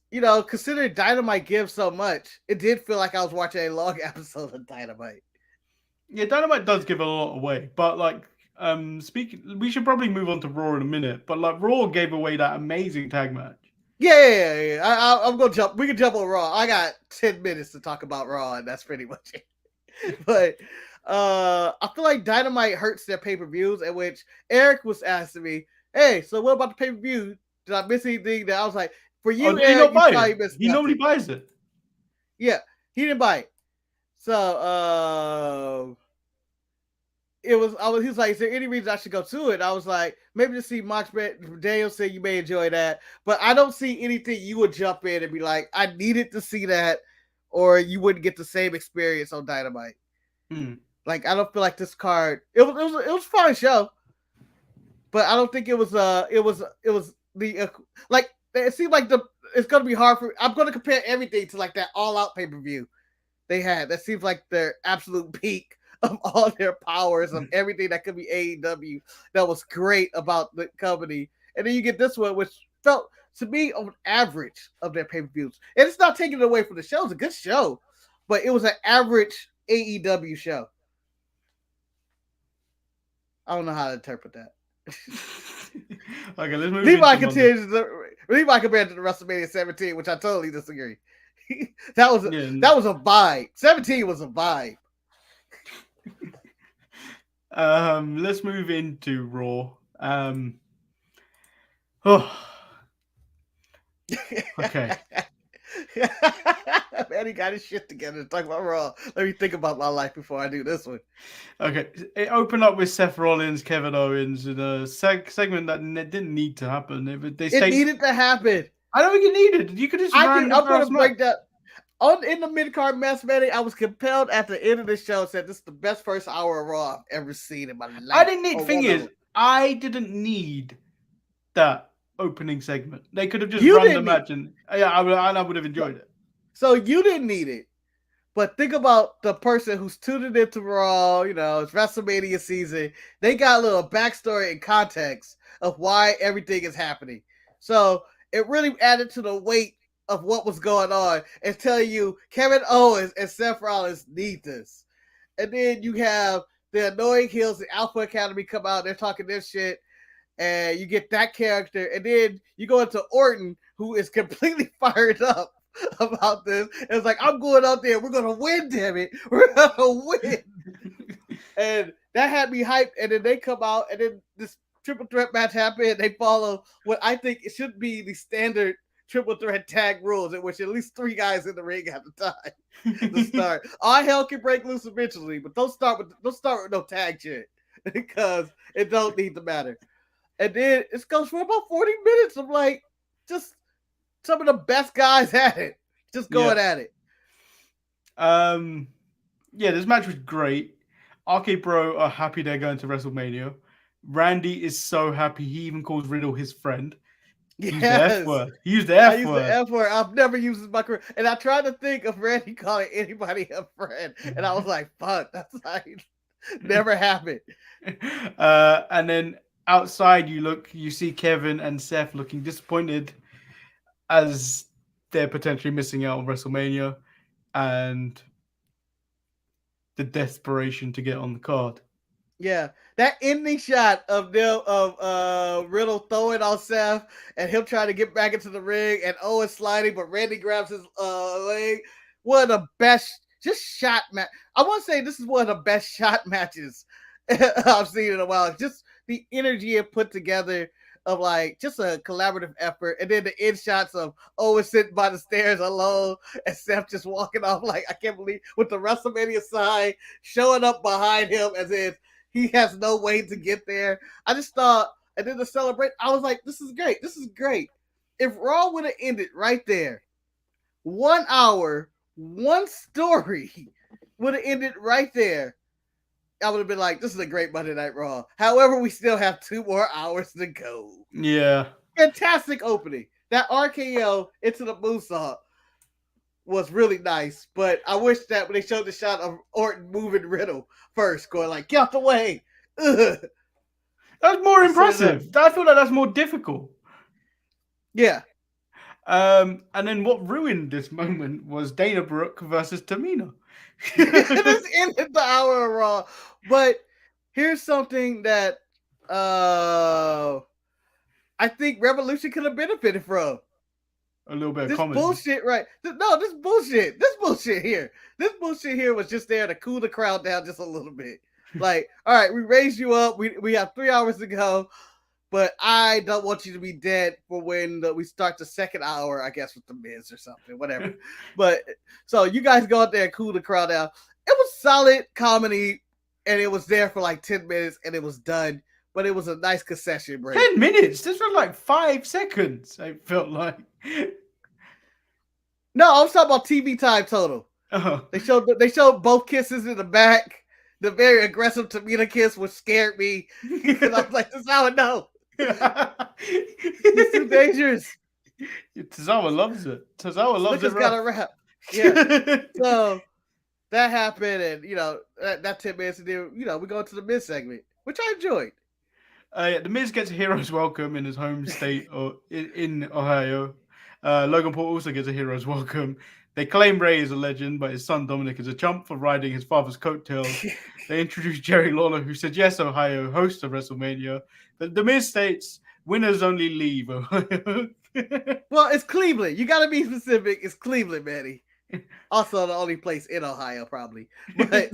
considering Dynamite gives so much, it did feel like I was watching a long episode of Dynamite. Yeah, Dynamite does give a lot away, but we should probably move on to Raw in a minute. But Raw gave away that amazing tag match. Yeah. I'm gonna jump. We can jump on Raw. I got 10 minutes to talk about Raw, and that's pretty much it. But I feel like Dynamite hurts their pay-per-views, at which Eric was asking me, "Hey, so what about the pay-per-view? Did I miss anything?" That I was like, "For you, Eric, you probably missed He normally buys it." Yeah, he didn't buy it. So he was like, "Is there any reason I should go to it?" I was like, "Maybe to see Mox Daniels say you may enjoy that, but I don't see anything you would jump in and be like, I needed to see that, or you wouldn't get the same experience on Dynamite." Like, I don't feel like this card. It was a fine show, but I don't think it was the like. It seemed like it's gonna be hard for. I'm gonna compare everything to like that All Out pay-per-view they had. That seems like their absolute peak of all their powers of everything that could be AEW. That was great about the company, and then you get this one, which felt to be on average of their pay-per-views. And it's not taking it away from the show. It's a good show, but it was an average AEW show. I don't know how to interpret that. Okay, let's move. Levi compared to the WrestleMania 17, which I totally disagree. that was a vibe. 17 was a vibe. Let's move into Raw. Okay. Man, he got his shit together to talk about Raw. Let me think about my life before I do this one. Okay, it opened up with Seth Rollins, Kevin Owens in a segment that didn't need to happen. It needed to happen. I don't think it needed. You could just. I'm going to break that. In the mid-card mess, man, I was compelled at the end of the show, said this is the best first hour of Raw I've ever seen in my life. I didn't need. Thing is, I didn't need that opening segment. They could have just run the match, and I would have enjoyed it. So you didn't need it, but think about the person who's tuning into Raw. You know, it's WrestleMania season. They got a little backstory and context of why everything is happening. So it really added to the weight of what was going on and tell you Kevin Owens and Seth Rollins need this. And then you have the annoying heels, the Alpha Academy come out, they're talking their shit, and you get that character. And then you go into Orton, who is completely fired up about this. It's like, I'm going out there, we're going to win, damn it. We're going to win. And that had me hyped. And then they come out, and then this triple threat match happened. They follow what I think it should be the standard triple threat tag rules, in which at least 3 guys in the ring at the time to start. All hell can break loose eventually, but don't start with no tag shit because it don't need to matter. And then it goes for about 40 minutes of like just some of the best guys at it, just going at it. This match was great. RK Bro are happy they're going to WrestleMania. Randy is so happy he even calls Riddle his friend. Yes. He used the F word. The F word. I've never used it in my career. And I tried to think of Randy calling anybody a friend. And I was like, fuck, that's like never happened. And then outside you see Kevin and Seth looking disappointed as they're potentially missing out on WrestleMania and the desperation to get on the card. Yeah, that ending shot of Riddle throwing on Seth and him trying to get back into the ring and Owens sliding, but Randy grabs his leg. One of the best shot match. I want to say this is one of the best shot matches I've seen in a while. Just the energy it put together of like just a collaborative effort, and then the end shots of Owens sitting by the stairs alone and Seth just walking off like I can't believe with the WrestleMania sign showing up behind him as if he has no way to get there. I just thought, and then to celebrate, I was like, this is great. This is great. If Raw would have ended right there, 1 hour, one story would have ended right there, I would have been like, this is a great Monday Night Raw. However, we still have 2 more hours to go. Yeah. Fantastic opening. That RKO into the moonsault was really nice, but I wish that when they showed the shot of Orton moving Riddle first, going like, get out the way. Ugh. That's more impressive. I feel like that's more difficult. Yeah. And then what ruined this moment was Dana Brooke versus Tamina. This ended the hour of Raw. But here's something that I think Revolution could have benefited from. A little bit of this comedy. Bullshit, right? This bullshit. This bullshit here was just there to cool the crowd down just a little bit. Like, all right, we raised you up. We have 3 hours to go, but I don't want you to be dead for when we start the second hour, I guess, with the Miz or something, whatever. But so you guys go out there and cool the crowd down. It was solid comedy, and it was there for like 10 minutes, and it was done. But it was a nice concession break. 10 minutes? This was like 5 seconds, I felt like. No, I was talking about TV time total. Oh. They showed both kisses in the back. The very aggressive Tamina kiss, which scared me. Because I was like, this is how I know. It's too dangerous. Tozawa loves it. Tozawa loves it. Got a rap. Yeah. So that happened, and that 10 minutes, and then we go into the mid segment, which I enjoyed. The Miz gets a hero's welcome in his home state or in Ohio. Logan Paul also gets a hero's welcome. They claim Ray is a legend, but his son Dominic is a chump for riding his father's coattails. They introduce Jerry Lawler, who said, yes, Ohio, host of WrestleMania. But The Miz states, winners only leave Ohio. Well, it's Cleveland. You got to be specific. It's Cleveland, Manny. Also the only place in Ohio, probably. But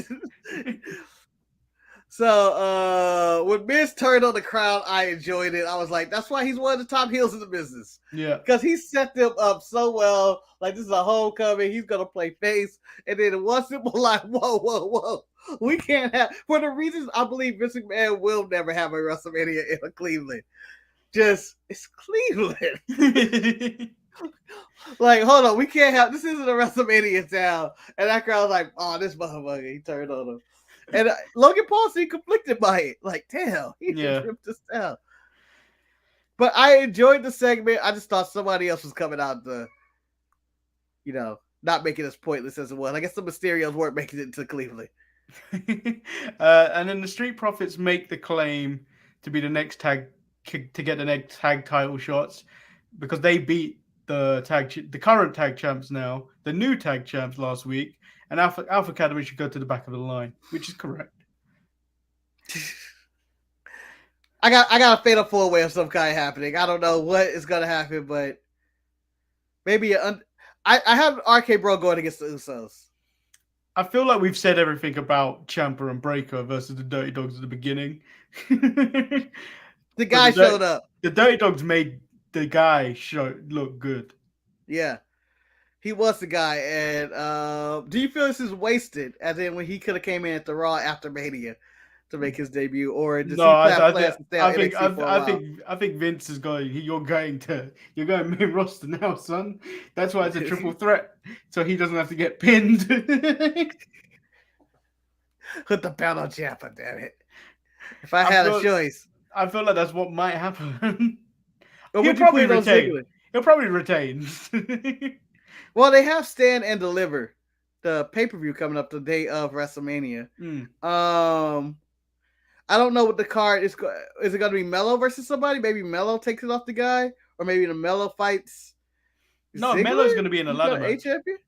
so when Miz turned on the crowd, I enjoyed it. I was like, that's why he's one of the top heels in the business. Yeah. Because he set them up so well. Like, this is a homecoming. He's going to play face. And then one simple like, whoa. We can't have, for the reasons I believe Vince McMahon will never have a WrestleMania in Cleveland. Just, it's Cleveland. Like, hold on, we can't have, this isn't a WrestleMania town. And that crowd was like, oh, this motherfucker, he turned on him. And Logan Paul seemed conflicted by it. Like, damn, he ripped this down. But I enjoyed the segment. I just thought somebody else was coming out to, not making it as pointless as it was. I guess the Mysterios weren't making it to Cleveland. And then the Street Profits make the claim to be the next tag, to get the next tag title shots, because they beat the current tag champs now, the new tag champs last week, and Alpha Academy should go to the back of the line, which is correct. I got a fatal 4-way of some kind happening. I don't know what is gonna happen, but maybe I have RK Bro going against the Usos. I feel like we've said everything about Ciampa and Breaker versus the Dirty Dogs at the beginning. The guy showed up. The Dirty Dogs made the guy look good. Yeah. He was the guy. And do you feel this is wasted? As in when he could have came in at the Raw after Mania to make his debut, or does I think Vince is going. You're going main roster now, son. That's why it's a triple threat, so he doesn't have to get pinned. Put the belt on Ciampa, damn it! If I had a choice, I feel like that's what might happen. He'll probably retain. Well, they have Stand and Deliver, the pay-per-view coming up the day of WrestleMania. I don't know what the card is. Is it going to be Mello versus somebody? Maybe Mello takes it off the guy, or maybe the Mello fights. No, Ziggler? Mello's going to be in a ladder match. champion.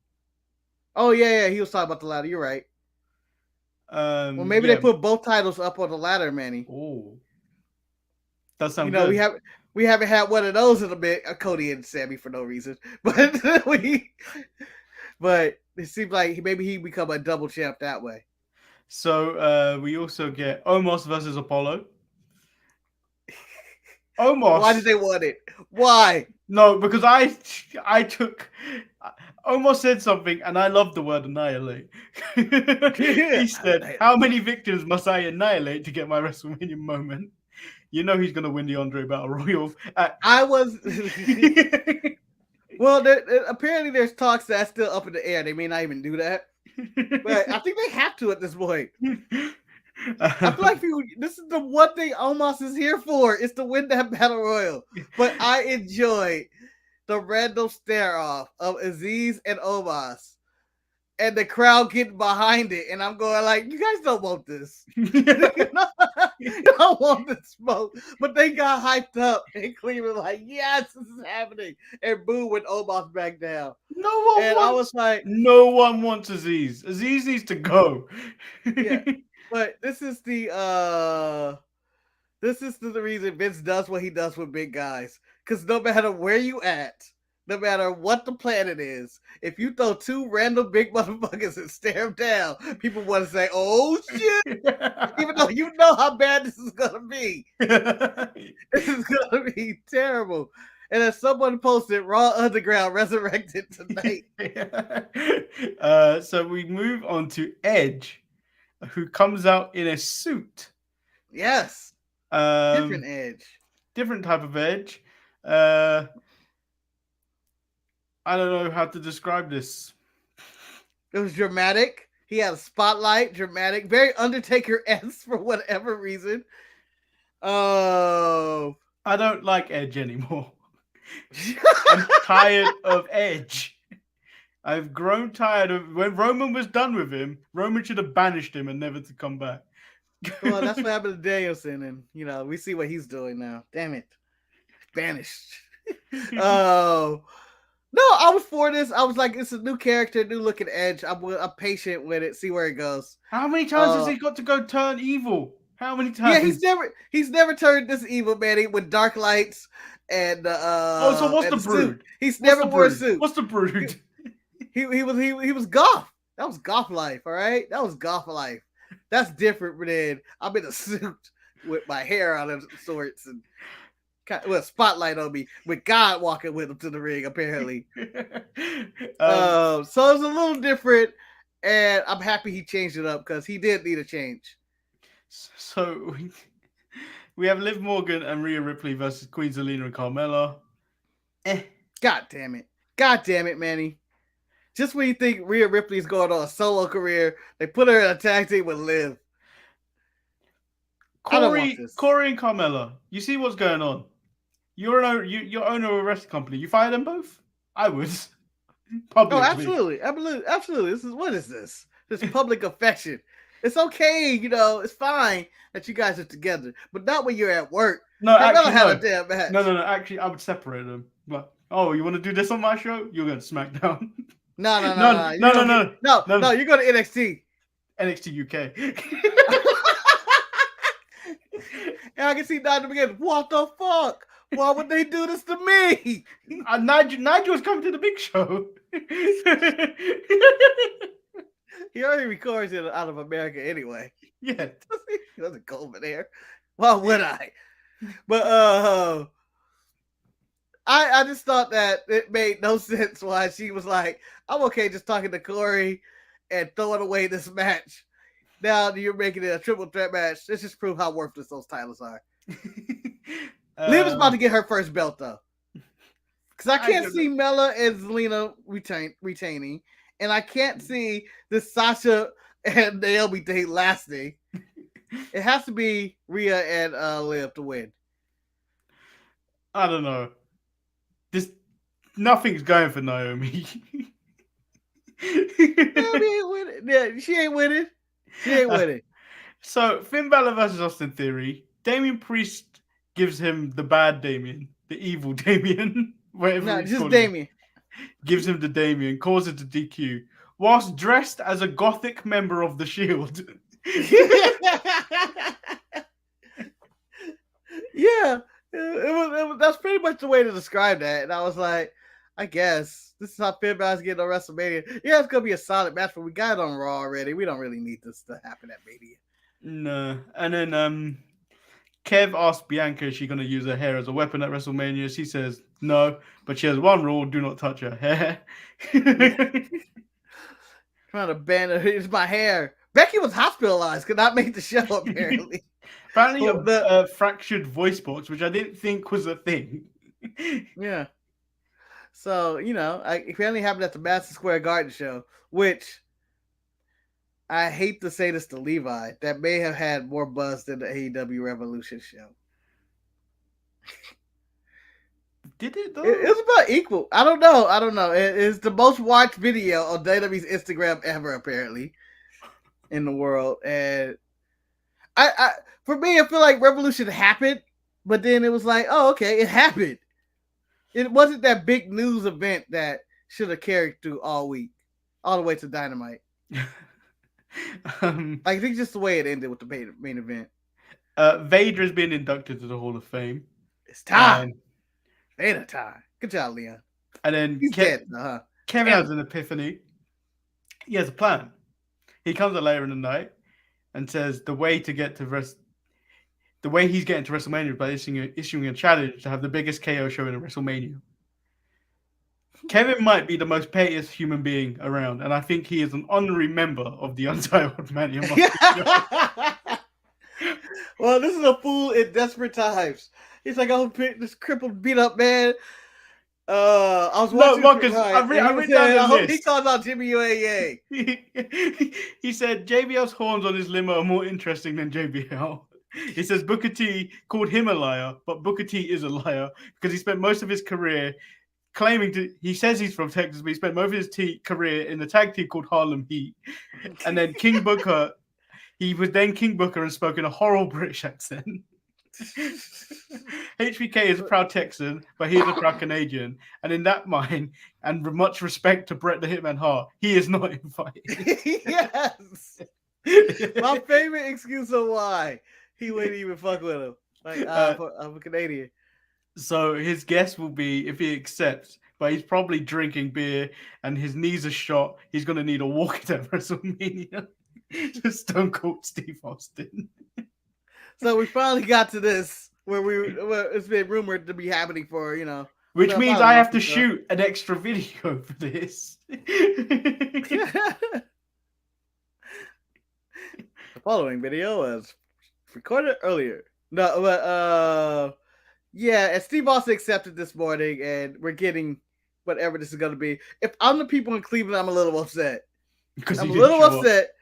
Oh yeah, he was talking about the ladder. You're right. Well, maybe they put both titles up on the ladder, Manny. Oh, that sounds good. we haven't had one of those in a bit. Cody and Sammy for no reason, but it seems like maybe he become a double champ that way. So we also get Omos versus Apollo. Omos. Why did they want it? Why? No, because I took. Omos said something, and I love the word annihilate. He said, "How many victims must I annihilate to get my WrestleMania moment?" You know he's gonna win the Andre Battle Royal. I was. Well, apparently there's talks that's still up in the air. They may not even do that. But I think they have to at this point. I feel like this is the one thing Omos is here for, is to win that Battle Royal. But I enjoy the random stare off of Aziz and Omos and the crowd getting behind it. And I'm going like, you guys don't want this. You don't want this smoke. But they got hyped up and Cleveland like, yes, this is happening. And boo when Omos back down. I was like, no one wants Aziz. Aziz needs to go. Yeah. But this is the reason Vince does what he does with big guys. Because no matter where you at, no matter what the planet is, if you throw two random big motherfuckers and stare them down, people want to say, oh shit. Even though you know how bad this is going to be. This is going to be terrible. And as someone posted, Raw Underground resurrected tonight. So we move on to Edge, who comes out in a suit. Yes. Different Edge. Different type of Edge. I don't know how to describe this. It was dramatic. He had a spotlight, dramatic, very Undertaker-esque for whatever reason. Oh. I don't like Edge anymore. I'm tired of Edge. I've grown tired of when Roman was done with him. Roman should have banished him and never to come back. Well, that's what happened to Danielson, and we see what he's doing now. Damn it, banished. Oh. No, I was for this. I was like, it's a new character, new looking Edge. I'm patient with it. See where it goes. How many times has he got to go turn evil? How many times? Yeah, he's never turned this evil, man. With dark lights and so what's the brood? Suit. He's never wore a suit. What's the brood? He was goth. That was goth life, all right. That was goth life. That's different than I'm in a suit with my hair out of sorts and with a spotlight on me, with God walking with him to the ring, apparently. So it's a little different, and I'm happy he changed it up because he did need a change. So we have Liv Morgan and Rhea Ripley versus Queen Zelina and Carmella. God damn it, Manny. Just when you think Rhea Ripley's going on a solo career, they put her in a tag team with Liv. Corey and Carmella, you see what's going on. You're owner of a wrestling company. You fire them both? I would. Publicly. Oh, absolutely. What is this? This public affection. It's okay, it's fine that you guys are together, but not when you're at work. No, actually, have a damn match. No. Actually, I would separate them. But you want to do this on my show? You're going to SmackDown. No. You're going to NXT. NXT UK. And I can see Nigel again. What the fuck? Why would they do this to me? Nigel's coming to the big show. He already records it out of America anyway. Yeah. He doesn't go over there. Why would I? But I just thought that it made no sense why she was like, I'm okay just talking to Corey and throwing away this match. Now you're making it a triple threat match. Let's just prove how worthless those titles are. Liv is about to get her first belt though, because I can't see Mella and Zelina retaining, and I can't see this Sasha and Naomi thing lasting. It has to be Rhea and Liv to win. I don't know. Nothing's going for Naomi. Naomi ain't winning. Yeah, she ain't winning. She ain't winning. So Finn Balor versus Austin Theory. Damian Priest gives him the bad Damien, the evil Damien, whatever. No, just Damien. Gives him the Damien, calls it a DQ, whilst dressed as a gothic member of the Shield. Yeah, that's pretty much the way to describe that. And I was like, I guess this is how Finn Balor's getting on WrestleMania. Yeah, it's gonna be a solid match, but we got it on Raw already. We don't really need this to happen at Mania. No, and then Kev asked Bianca is she going to use her hair as a weapon at WrestleMania. She says no, but she has one rule: do not touch her hair. Trying to ban her. It's my hair. Becky was hospitalized, could not make the show, apparently. Apparently, the fractured voice box, which I didn't think was a thing. Yeah. So, it apparently happened at the Madison Square Garden show, which I hate to say this to Levi, that may have had more buzz than the AEW Revolution show. Did it though? It was about equal. I don't know. It is the most watched video on WWE's Instagram ever, apparently, in the world. And for me, I feel like Revolution happened, but then it was like, oh, okay, it happened. It wasn't that big news event that should have carried through all week, all the way to Dynamite. I think just the way it ended with the main event. Vader has been inducted to the Hall of Fame. It's time. Vader time. Good job, Leon. And then Kevin has an epiphany. He has a plan. He comes up later in the night and says the way he's getting to WrestleMania is by issuing a challenge to have the biggest KO show in a WrestleMania. Kevin might be the most pettiest human being around, and I think he is an honorary member of the Untitled Manny and Marcus. Well, this is a fool in desperate times. He's like, oh, this crippled, beat up man. I was watching. No, Marcus, I read down the list. He called out Jimmy UAA. He said JBL's horns on his limo are more interesting than JBL. He says Booker T called him a liar, but Booker T is a liar because he spent most of his career he says he's from Texas, but he spent most of his career in the tag team called Harlem Heat. And then King Booker, He was then King Booker and spoke in a horrible British accent. HBK is a proud Texan, but he is a proud Canadian. And in that mind, and with much respect to Bret the Hitman Hart, he is not invited. Yes. My favorite excuse of why he wouldn't even fuck with him. Like, I'm a Canadian. So his guess will be, if he accepts, but he's probably drinking beer and his knees are shot, he's going to need a walker at WrestleMania. Stone Cold Steve Austin. So we finally got to this where it's been rumored to be happening for, Which means I have to shoot an extra video for this. The following video was recorded earlier. No, but yeah, and Steve Austin accepted this morning, and we're getting whatever this is going to be. If I'm the people in Cleveland, I'm a little upset. I'm a little upset.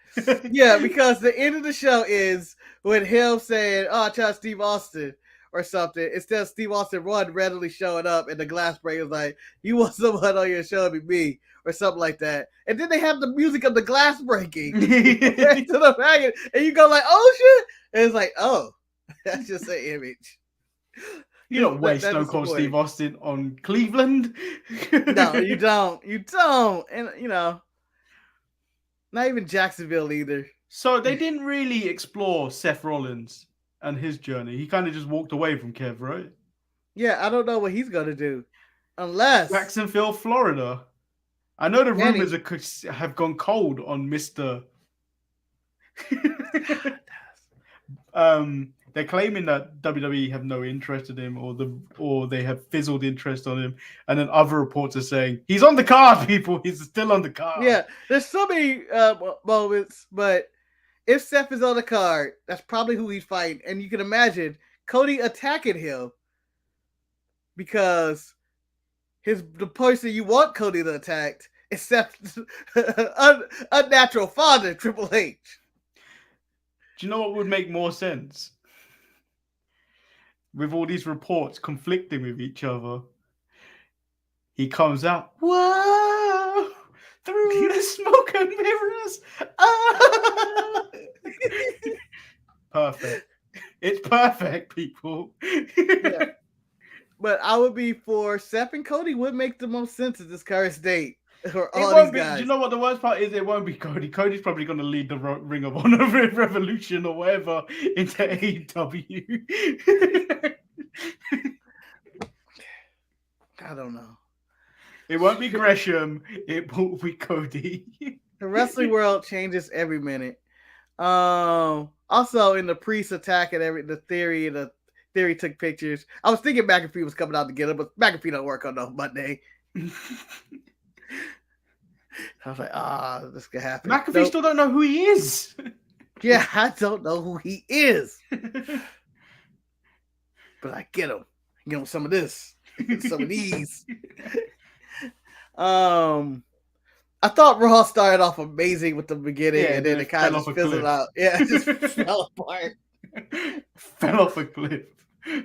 Yeah, because the end of the show is with him saying, "Oh, I tried Steve Austin" or something. Instead of Steve Austin readily showing up, and the glass breaker is like, "You want someone on your show to be me," or something like that. And then they have the music of the glass breaking to the maggot, and you go like, "Oh shit!" And it's like, "Oh, that's just an image." You don't waste Stone Cold Steve Austin on Cleveland. No, you don't. You don't. And, not even Jacksonville either. So they didn't really explore Seth Rollins and his journey. He kind of just walked away from Kev, right? Yeah, I don't know what he's going to do. Unless... Jacksonville, Florida. I know the rumors have gone cold on Mr. They're claiming that WWE have no interest in him, or they have fizzled interest on him, and then other reports are saying he's on the card. People, he's still on the card. Yeah, there's so many moments, but if Seth is on the card, that's probably who he's fighting, and you can imagine Cody attacking him because the person you want Cody to attack is Seth's unnatural father, Triple H. Do you know what would make more sense? With all these reports conflicting with each other, he comes out, "Whoa, through the smoke and mirrors." Ah! Perfect. It's perfect, people. Yeah. But I would be for Seth and Cody would make the most sense at this current state. For all these guys. Do you know what the worst part is? It won't be Cody. Cody's probably going to lead the Ring of Honor Revolution or whatever into AEW. I don't know. It won't be Gresham. It will be Cody. The wrestling world changes every minute. Also, in the Priest attack and the theory took pictures. I was thinking McAfee was coming out to get him, but McAfee don't work on no Monday. I was like, this could happen. McAfee still don't know who he is. Yeah, I don't know who he is. But I get him. Get him some of this. Some of these. I thought Raw started off amazing with the beginning, and then it kind of just fizzled out. Yeah, it just fell apart. Fell off a cliff.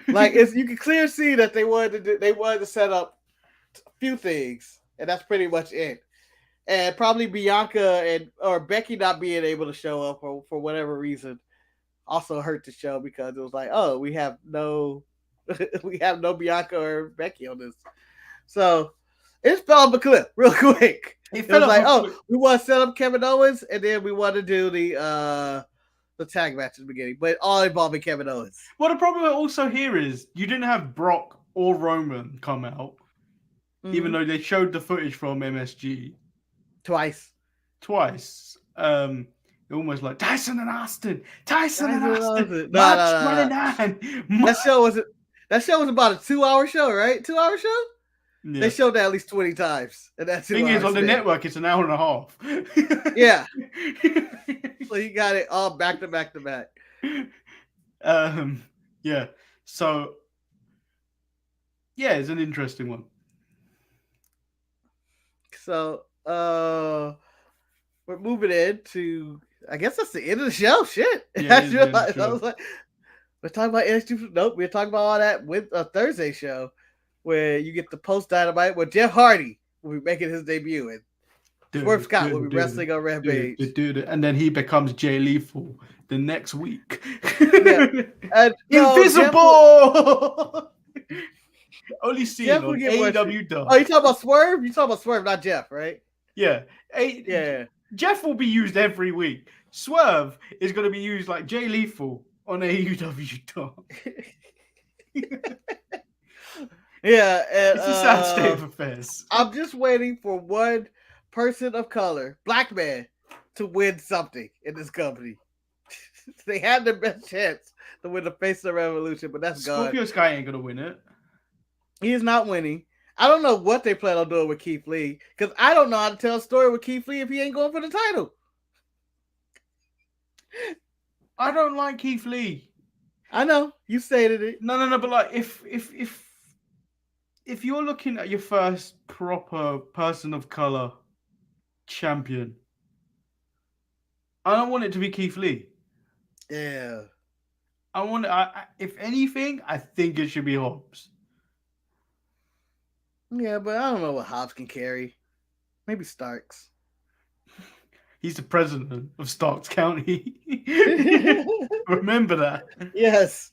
Like you can clearly see that they wanted to set up a few things, and that's pretty much it. And probably Bianca or Becky not being able to show up for whatever reason also hurt the show, because it was like, oh, we have no Bianca or Becky on this. So it fell off a cliff real quick. It was like, we want to set up Kevin Owens, and then we want to do the tag match at the beginning, but all involving Kevin Owens. Well, the problem also here is you didn't have Brock or Roman come out, even though they showed the footage from MSG. Twice. Almost like Tyson and Austin. No. That show was about a 2-hour show, right? 2-hour show? Yeah. They showed that at least 20 times. And that's thing is, on the network, it's an hour and a half. Yeah. So you got it all back to back to back. Yeah. So, yeah, it's an interesting one. So, we're moving into, I guess that's the end of the show. Shit. Yeah, I was like, we're talking about NXT. Nope, we're talking about all that with a Thursday show where you get the post Dynamite where Jeff Hardy will be making his debut. And Swerve Scott will be wrestling on Rampage. And then he becomes Jay Lethal the next week. Yeah. Invisible! Only seen Jeff on AEW Dark. Oh, you talking about Swerve? You talking about Swerve, not Jeff, right? Yeah. Yeah. Jeff will be used every week. Swerve is going to be used like Jay Lethal on AEW Dark. Yeah, and, it's a sad state of affairs. I'm just waiting for one person of color, black man, to win something in this company. They had their best chance to win the Face of the Revolution, but that's gone. Scorpio Sky ain't gonna win it. He is not winning. I don't know what they plan on doing with Keith Lee, because I don't know how to tell a story with Keith Lee if he ain't going for the title. I don't like Keith Lee. I know you stated it. No, but like if you're looking at your first proper person of color champion, I don't want it to be Keith Lee. Yeah. If anything, I think it should be Hobbs. Yeah, but I don't know what Hobbs can carry. Maybe Starks. He's the president of Starks County. Remember that. Yes.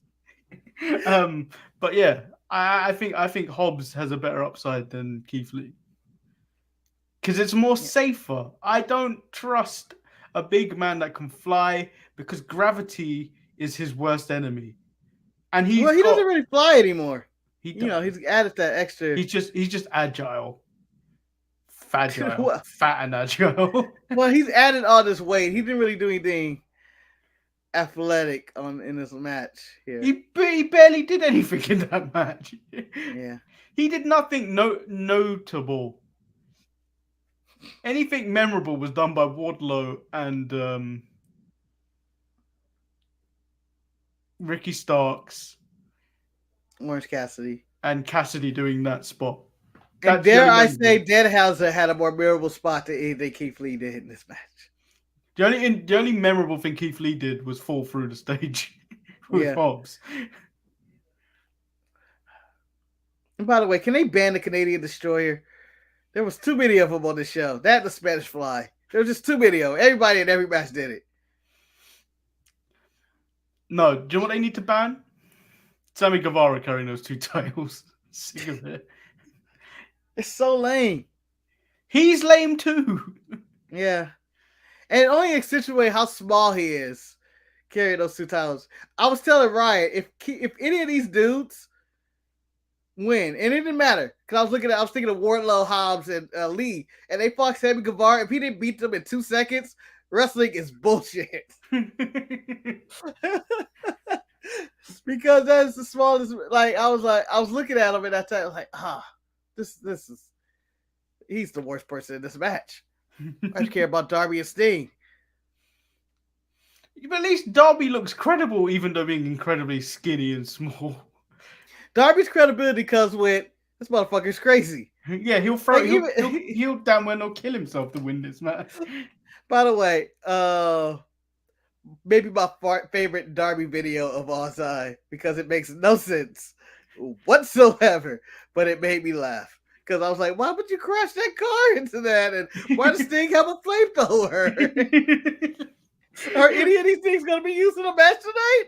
But yeah, I think Hobbs has a better upside than Keith Lee. Because it's more safer. I don't trust a big man that can fly because gravity is his worst enemy. And he doesn't really fly anymore. He's added that extra. He's just agile. Fat and agile. Well, he's added all this weight. He didn't really do anything athletic in this match here. He barely did anything in that match. Yeah. He did nothing notable. Anything memorable was done by Wardlow and Ricky Starks. Orange Cassidy. And Cassidy doing that spot. And dare I say, Danhausen had a more memorable spot than anything Keith Lee did in this match. The only memorable thing Keith Lee did was fall through the stage with Hobbs. And by the way, can they ban the Canadian Destroyer? There was too many of them on this show. That and the Spanish Fly. There was just too many of them. Everybody in every match did it. No, do you know what they need to ban? Sammy Guevara carrying those two titles. Sick of it. It's so lame. He's lame too. Yeah. And it only accentuates how small he is carrying those two titles. I was telling Ryan, if any of these dudes win, and it didn't matter, because I was thinking of Wardlow, Hobbs, and Lee, and they fought Sammy Guevara. If he didn't beat them in 2 seconds, wrestling is bullshit. Because that's the smallest. Like I was looking at him at that time. I was like, this is. He's the worst person in this match. I just care about Darby and Sting. But at least Darby looks credible, even though being incredibly skinny and small. Darby's credibility comes with this motherfucker's crazy. Yeah, he'll damn well not kill himself to win this match. By the way, maybe my favorite Darby video of all time, because it makes no sense whatsoever, but it made me laugh. Because I was like, why would you crash that car into that? And why does Sting have a flamethrower? Are any of these things going to be used in a match tonight?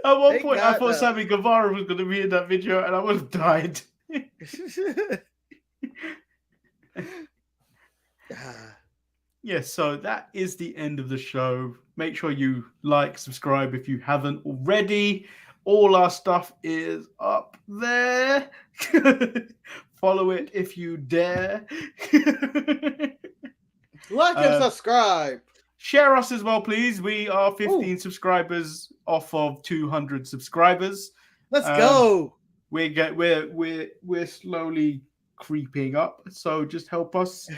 At one point, I thought Sammy Guevara was going to be in that video, and I would have died. Yes, so that is the end of the show. Make sure you like, subscribe if you haven't already. All our stuff is up there. Follow it if you dare. Like and subscribe. Share us as well, please. We are 15 subscribers off of 200 subscribers. Let's go. We're slowly creeping up, so just help us.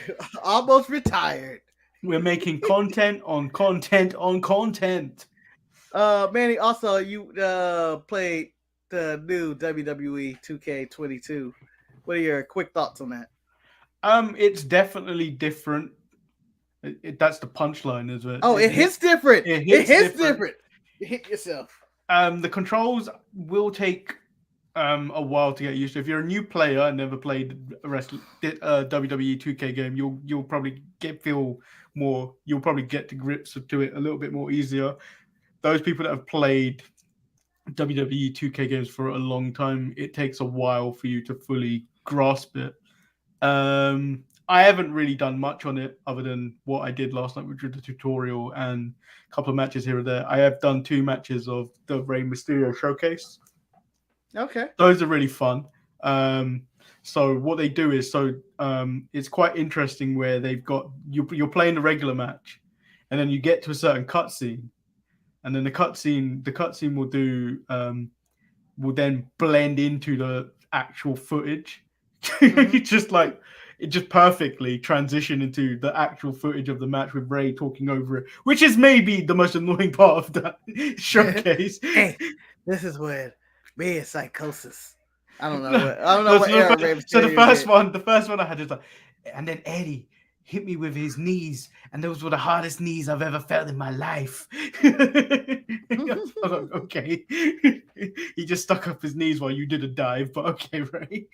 Almost retired. We're making content on content on content. Manny, also you played the new WWE 2K22. What are your quick thoughts on that? It's definitely different. That's the punchline, isn't it? Oh, it hits different. It hits different. You hit yourself. The controls will take a while to get used to. If you're a new player and never played a WWE 2K game, you'll probably you'll probably get to grips to it a little bit more easier. Those people that have played WWE 2K games for a long time, it takes a while for you to fully grasp it. I haven't really done much on it other than what I did last night, which was the tutorial and a couple of matches here and there. I have done 2 matches of the Rey Mysterio showcase. Okay. Those are really fun. So what they do is, it's quite interesting where they've got, you're playing the regular match and then you get to a certain cutscene and then the cutscene will then blend into the actual footage. Mm-hmm. It just perfectly transitioned into the actual footage of the match with Ray talking over it, which is maybe the most annoying part of that showcase. Hey, this is when me and Psychosis. I don't know what era Ray So the Mysterio first one I had is like, and then Eddie hit me with his knees, and those were the hardest knees I've ever felt in my life. I was like, okay. He just stuck up his knees while you did a dive, but okay, Ray.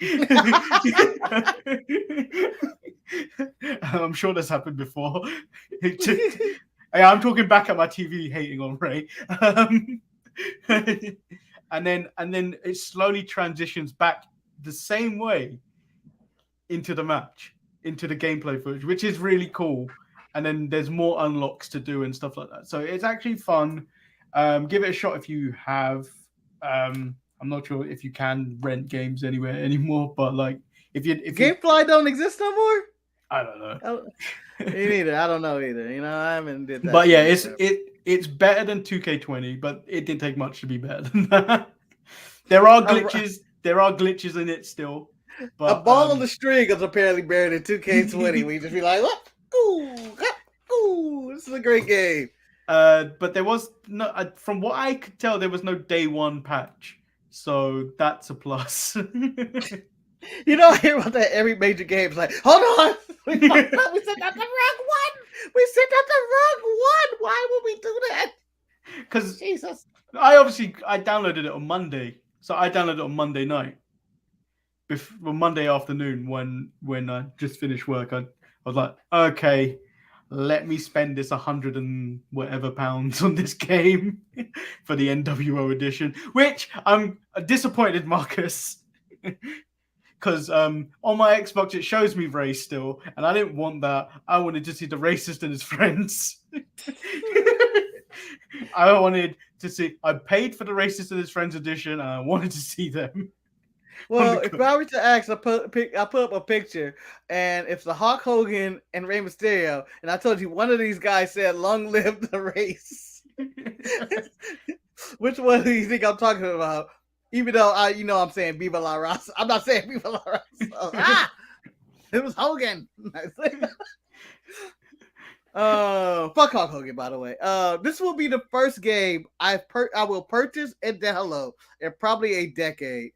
I'm sure this happened before. I'm talking back at my TV hating on Ray. And then it slowly transitions back the same way into the match, into the gameplay footage, which is really cool. And then there's more unlocks to do and stuff like that. So it's actually fun. Give it a shot if you have. I'm not sure if you can rent games anywhere anymore, but like if Gamefly don't exist no more. I don't know. Me neither. I don't know either. I haven't did that. But yeah, it's better than 2K20, but it didn't take much to be better than that. There are glitches. There are glitches in it still. But, a ball on the string is apparently buried in 2K20. We just be like, what? Ooh, this is a great game. But there was no, from what I could tell, there was no day one patch, so that's a plus. I hear about that every major game. It's like, hold on, we sent out the wrong one. We sent out the wrong one. Why would we do that? Because Jesus, I downloaded it on Monday, so I downloaded it on Monday night. Monday afternoon when I just finished work, I was like, okay, let me spend this 100 and whatever pounds on this game for the NWO edition, which I'm disappointed, Marcus, because on my Xbox it shows me Ray still, and I didn't want that. I wanted to see the racist and his friends. I paid for the racist and his friends edition, and I wanted to see them. Well, if I were to ask, I put up a picture, and it's the Hulk Hogan and Rey Mysterio, and I told you one of these guys said, "Long live the race." Which one do you think I'm talking about? Even though I'm saying Viva la Raza. I'm not saying Viva la Raza. It was Hogan. Fuck Hulk Hogan, by the way. This will be the first game I will purchase and download in probably a decade.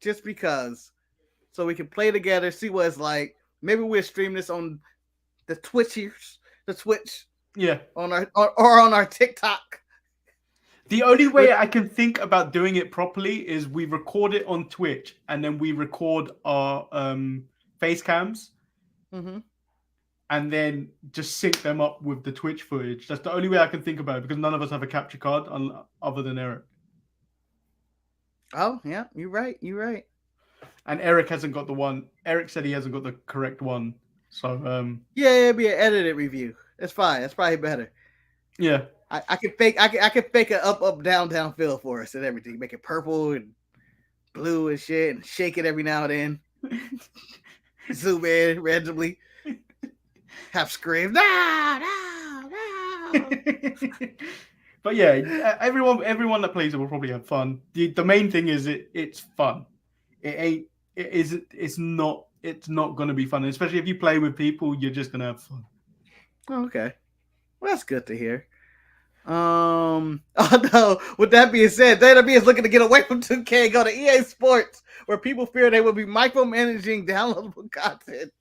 Just because, so we can play together, see what it's like. Maybe we'll stream this on the Twitch, yeah, on our TikTok. The only way I can think about doing it properly is we record it on Twitch and then we record our face cams, and then just sync them up with the Twitch footage. That's the only way I can think about it because none of us have a capture card other than Eric. Oh, yeah, you're right. And Eric hasn't got the one. Eric said he hasn't got the correct one. So, yeah, it'll be an edited review. It's fine. That's probably better. Yeah. I can fake an up, down feel for us and everything. Make it purple and blue and shit and shake it every now and then. Zoom in randomly. Have screams. No. But yeah, everyone that plays it will probably have fun. The main thing is it's fun. It's not going to be fun, especially if you play with people. You're just going to have fun. Okay, well, that's good to hear. Although, with that being said, WWE is looking to get away from 2K and go to EA Sports, where people fear they will be micromanaging downloadable content.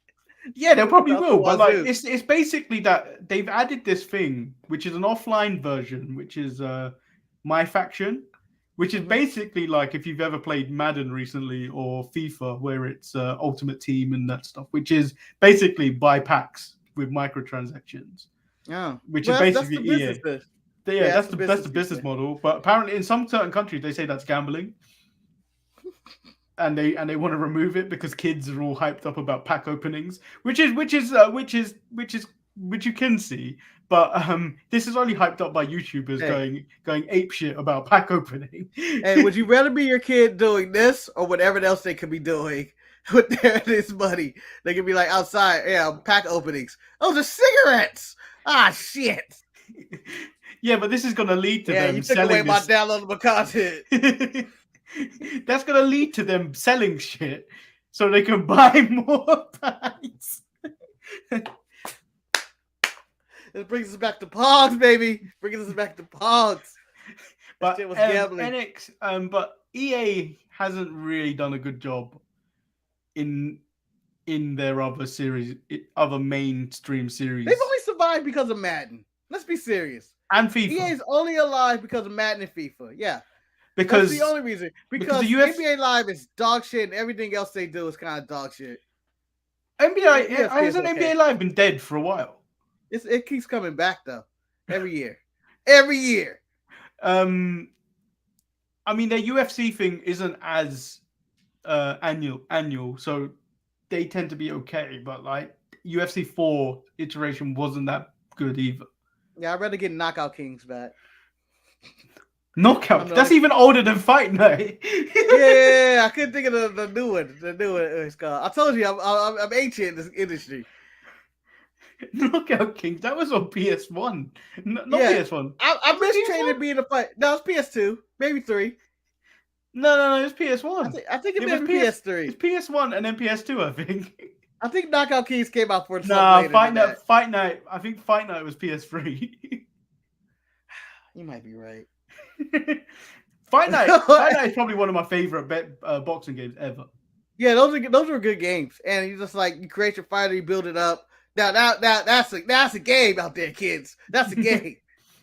Yeah, they probably will, but like it's basically that they've added this thing, which is an offline version, which is My Faction, which is basically like if you've ever played Madden recently or FIFA, where it's Ultimate Team and that stuff, which is basically buy packs with microtransactions. Oh, which is basically that's the EA. business. That's the business model. But apparently, in some certain countries, they say that's gambling, and they want to remove it because kids are all hyped up about pack openings, which you can see. But this is only hyped up by YouTubers going apeshit about pack opening. Hey, would you rather be your kid doing this or whatever else they could be doing with this money? They could be like outside, pack openings. Oh, the cigarettes. Ah, shit. Yeah, but this is going to lead to them you took selling away my downloadable content. That's going to lead to them selling shit so they can buy more packs. It brings us back to P.O.G, baby. Brings us back to P.O.G. But shit was gambling. But EA hasn't really done a good job in their other mainstream series. They've only survived because of Madden. Let's be serious. And FIFA. EA's only alive because of Madden and FIFA. Yeah. Because that's the only reason. Because the NBA Live is dog shit and everything else they do is kind of dog shit. NBA Live been dead for a while. It keeps coming back though. Every year. Every year. I mean, their UFC thing isn't as annual, so they tend to be okay. But like UFC 4 iteration wasn't that good either. Yeah, I'd rather get Knockout Kings back. Knockout? That's even older than Fight Night. Yeah, I couldn't think of the new one. The new one it's called. I told you I'm ancient in this industry. Knockout Kings. That was on PS1. Not PS1. I missed training being a fight. No, it's PS2, maybe 3. No, it's PS1. I think it was PS3. It's PS1 and then PS2, I think. I think Knockout Kings came out for Fight Night. I think Fight Night was PS3. You might be right. Fight Night is probably one of my favorite boxing games ever. Yeah, those were good games, and you just like you create your fighter, you build it up. Now that's a game out there, kids. That's a game.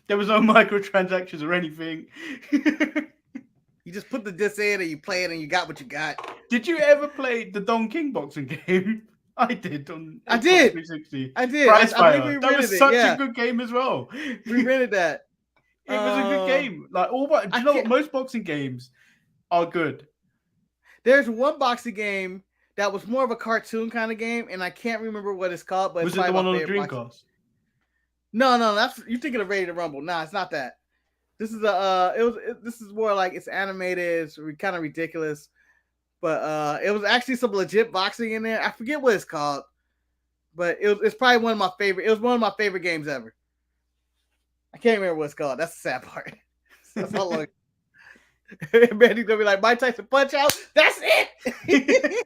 There was no microtransactions or anything. You just put the disc in and you play it, and you got what you got. Did you ever play the Don King boxing game? I did on I did. 360. I did. I think we that was such a good game as well. We rented that. It was a good game. Like most boxing games are good. There's one boxing game that was more of a cartoon kind of game, and I can't remember what it's called. But was it the one on the Dreamcast? No, that's you're thinking of Ready to Rumble. Nah, it's not that. This is this is more like it's animated. It's kind of ridiculous. But it was actually some legit boxing in there. I forget what it's called, but it's probably one of my favorite. It was one of my favorite games ever. I can't remember what it's called. That's the sad part. That's how long. Manny's gonna be like, Mike Tyson Punch Out. That's it.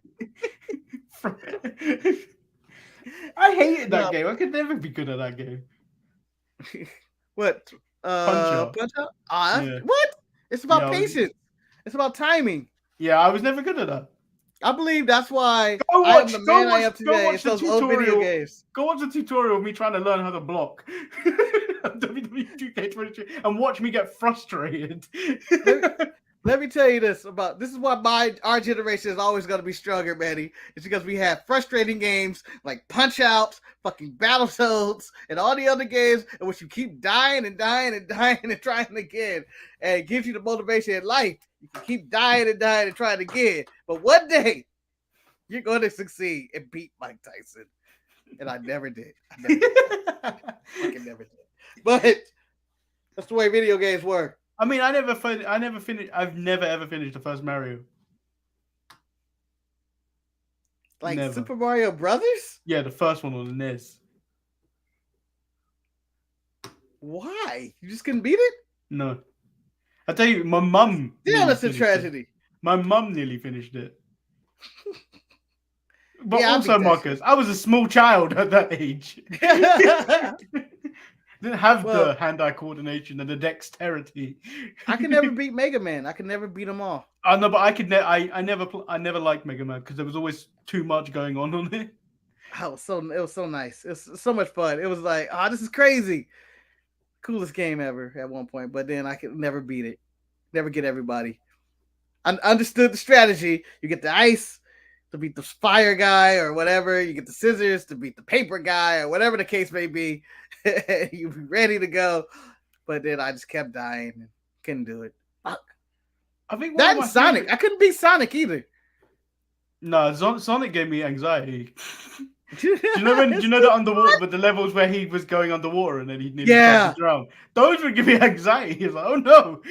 I hated that game. I could never be good at that game. What? Punch Out? What? It's about patience. It's about timing. Yeah, I was never good at that. I believe that's why I am the man I am today. It's those old video games. Go watch the tutorial of me trying to learn how to block. WWE 2K23 and watch me get frustrated. Let me tell you this is why our generation is always going to be stronger, Manny. It's because we have frustrating games like Punch Outs, fucking Battletoads, and all the other games in which you keep dying and dying and dying and trying again. And it gives you the motivation in life. You can keep dying and dying and trying again. But one day, you're going to succeed and beat Mike Tyson. And I never did. I never did. But that's the way video games work. I mean, I've never ever finished the first Mario. Like never. Super Mario Brothers? Yeah, the first one on the NES. Why? You just couldn't beat it? No. I tell you, my mum. Yeah, that's a tragedy. My mum nearly finished it. But also, Marcus, I was a small child at that age. Didn't have the hand-eye coordination and the dexterity. I could never beat Mega Man. I could never beat them all. I know, but I never liked Mega Man because there was always too much going on it. Oh, it was so nice. It was so much fun. It was like, this is crazy. Coolest game ever at one point, but then I could never beat it. Never get everybody. I understood the strategy. You get the ice to beat the fire guy or whatever. You get the scissors to beat the paper guy or whatever the case may be. You be ready to go. But then I just kept dying and couldn't do it. Fuck. I think That and Sonic. I couldn't beat Sonic either. No, Sonic gave me anxiety. Do you know the underwater, but the levels where he was going underwater and then he nearly started to drown? Those would give me anxiety. He's like, oh no.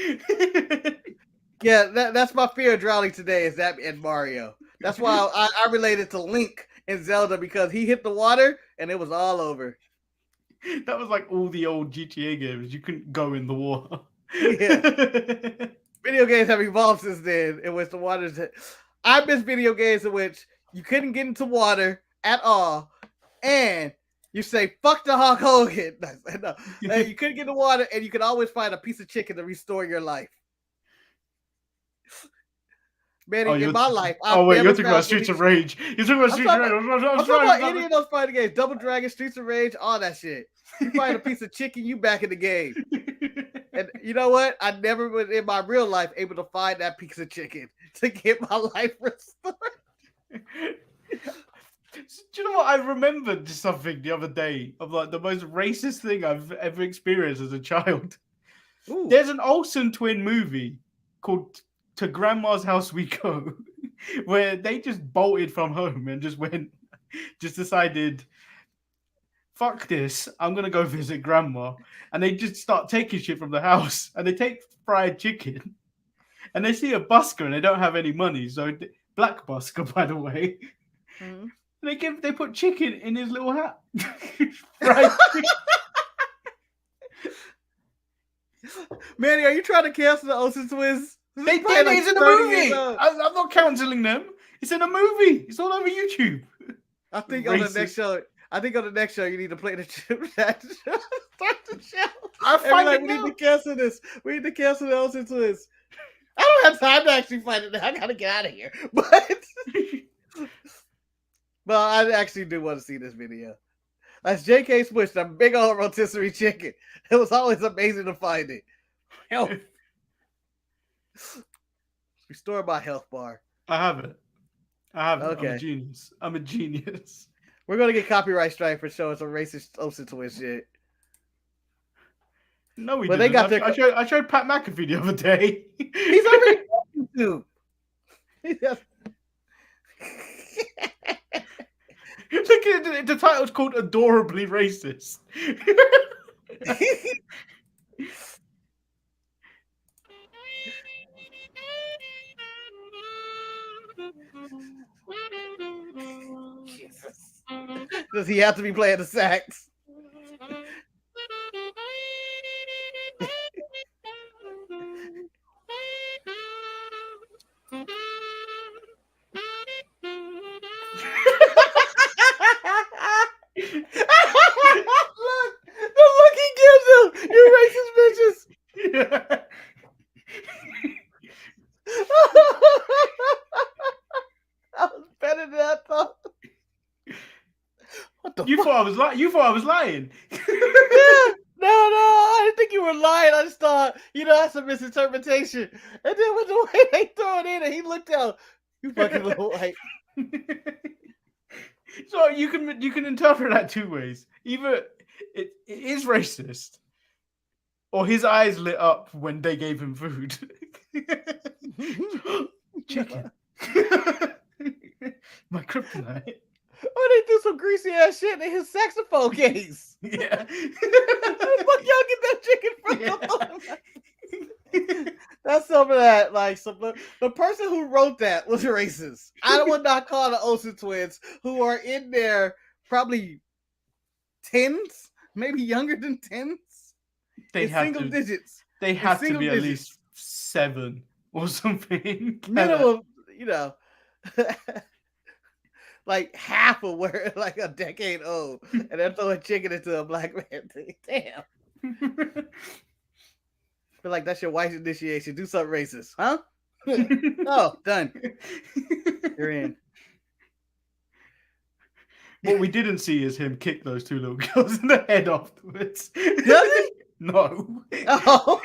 Yeah, that's my fear of drowning today is that and Mario. That's why I related to Link in Zelda because he hit the water and it was all over. That was like all the old GTA games. You couldn't go in the water. Yeah. Video games have evolved since then in which the water's... I miss video games in which you couldn't get into water at all and you say, fuck the Hulk Hogan. No. You couldn't get in the water and you could always find a piece of chicken to restore your life. Man, in my life, you're talking about Streets of Rage. You're talking about Streets of Rage. I'm talking about any of those fighting games. Double Dragon, Streets of Rage, all that shit. You find a piece of chicken, you back in the game. And you know what? I never was in my real life able to find that piece of chicken to get my life restored. Do you know what? I remembered something the other day of like the most racist thing I've ever experienced as a child. Ooh. There's an Olsen twin movie called To Grandma's House We Go, where they just bolted from home and just decided, fuck this, I'm going to go visit grandma. And they just start taking shit from the house and they take fried chicken and they see a busker and they don't have any money. So black busker, by the way. Mm-hmm. They put chicken in his little hat. Fried chicken. Manny, are you trying to cancel the Olsen twins? They did. It's in the movie. I'm not canceling them. It's in a movie. It's all over YouTube. I think on the next show, you need to play the chip chat. Start the show. We need to cancel this. We need to cancel the Olsen twins. I don't have time to actually find it. I gotta get out of here. But I actually do want to see this video. That's J.K. Swish, a big old rotisserie chicken. It was always amazing to find it. Health. Restore my health bar. I have it. Okay. I'm a genius. We're going to get copyright strike for showing some racist Olsen twin shit. No, we didn't. I showed Pat McAfee the other day. He's already to. Look at it. The title's called Adorably Racist. Jesus. Does he have to be playing the sax? Look, the look he gives him, you racist bitches. Yeah. That was better than I thought. What the fuck? You thought I was lying. Yeah. No, I didn't think you were lying. I just thought, that's a misinterpretation. And then with the way they throw it in and he looked out, you fucking little like. So you can interpret that two ways. Either it is racist, or his eyes lit up when they gave him food. Chicken. My kryptonite. Oh, they threw some greasy ass shit in his saxophone case. Yeah. Fuck y'all get that chicken from? Yeah. That's some of that. Like the person who wrote that was racist. I would not call the Olsen twins, who are in their probably tens, maybe younger than tens. They have single digits. They have to be at least 7 or something. Minimum, like half of where like a decade old, and they're throwing chicken into a black man. Damn. Feel like that's your wife's initiation. Do something racist, huh? Oh, done. You're in. What we didn't see is him kick those 2 little girls in the head afterwards. Does he? No. Oh.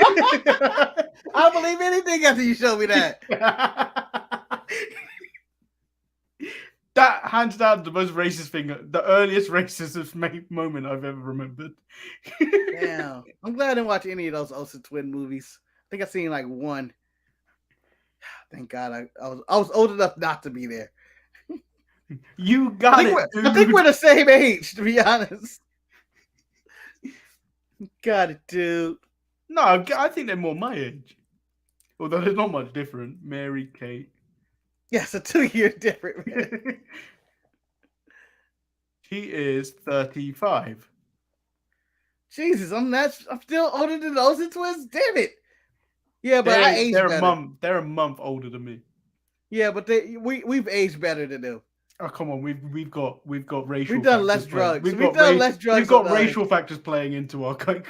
I'll believe anything after you show me that. That hands down the most racist thing, the earliest racist moment I've ever remembered. Damn. I'm glad I didn't watch any of those Olsen twin movies. I think I've seen like one. Thank God I was old enough not to be there. You got it. I think we're the same age, to be honest. Got it, dude. No, I think they're more my age. Although there's not much different. Mary Kate. Yes, a 2-year different. Man. She is 35. Jesus, I'm still older than those twins. Damn it. Yeah, but I aged better. They're a month older than me. Yeah, but we've aged better than them. Oh come on, we've got racial. We've done less drugs. We've got racial factors playing into our game,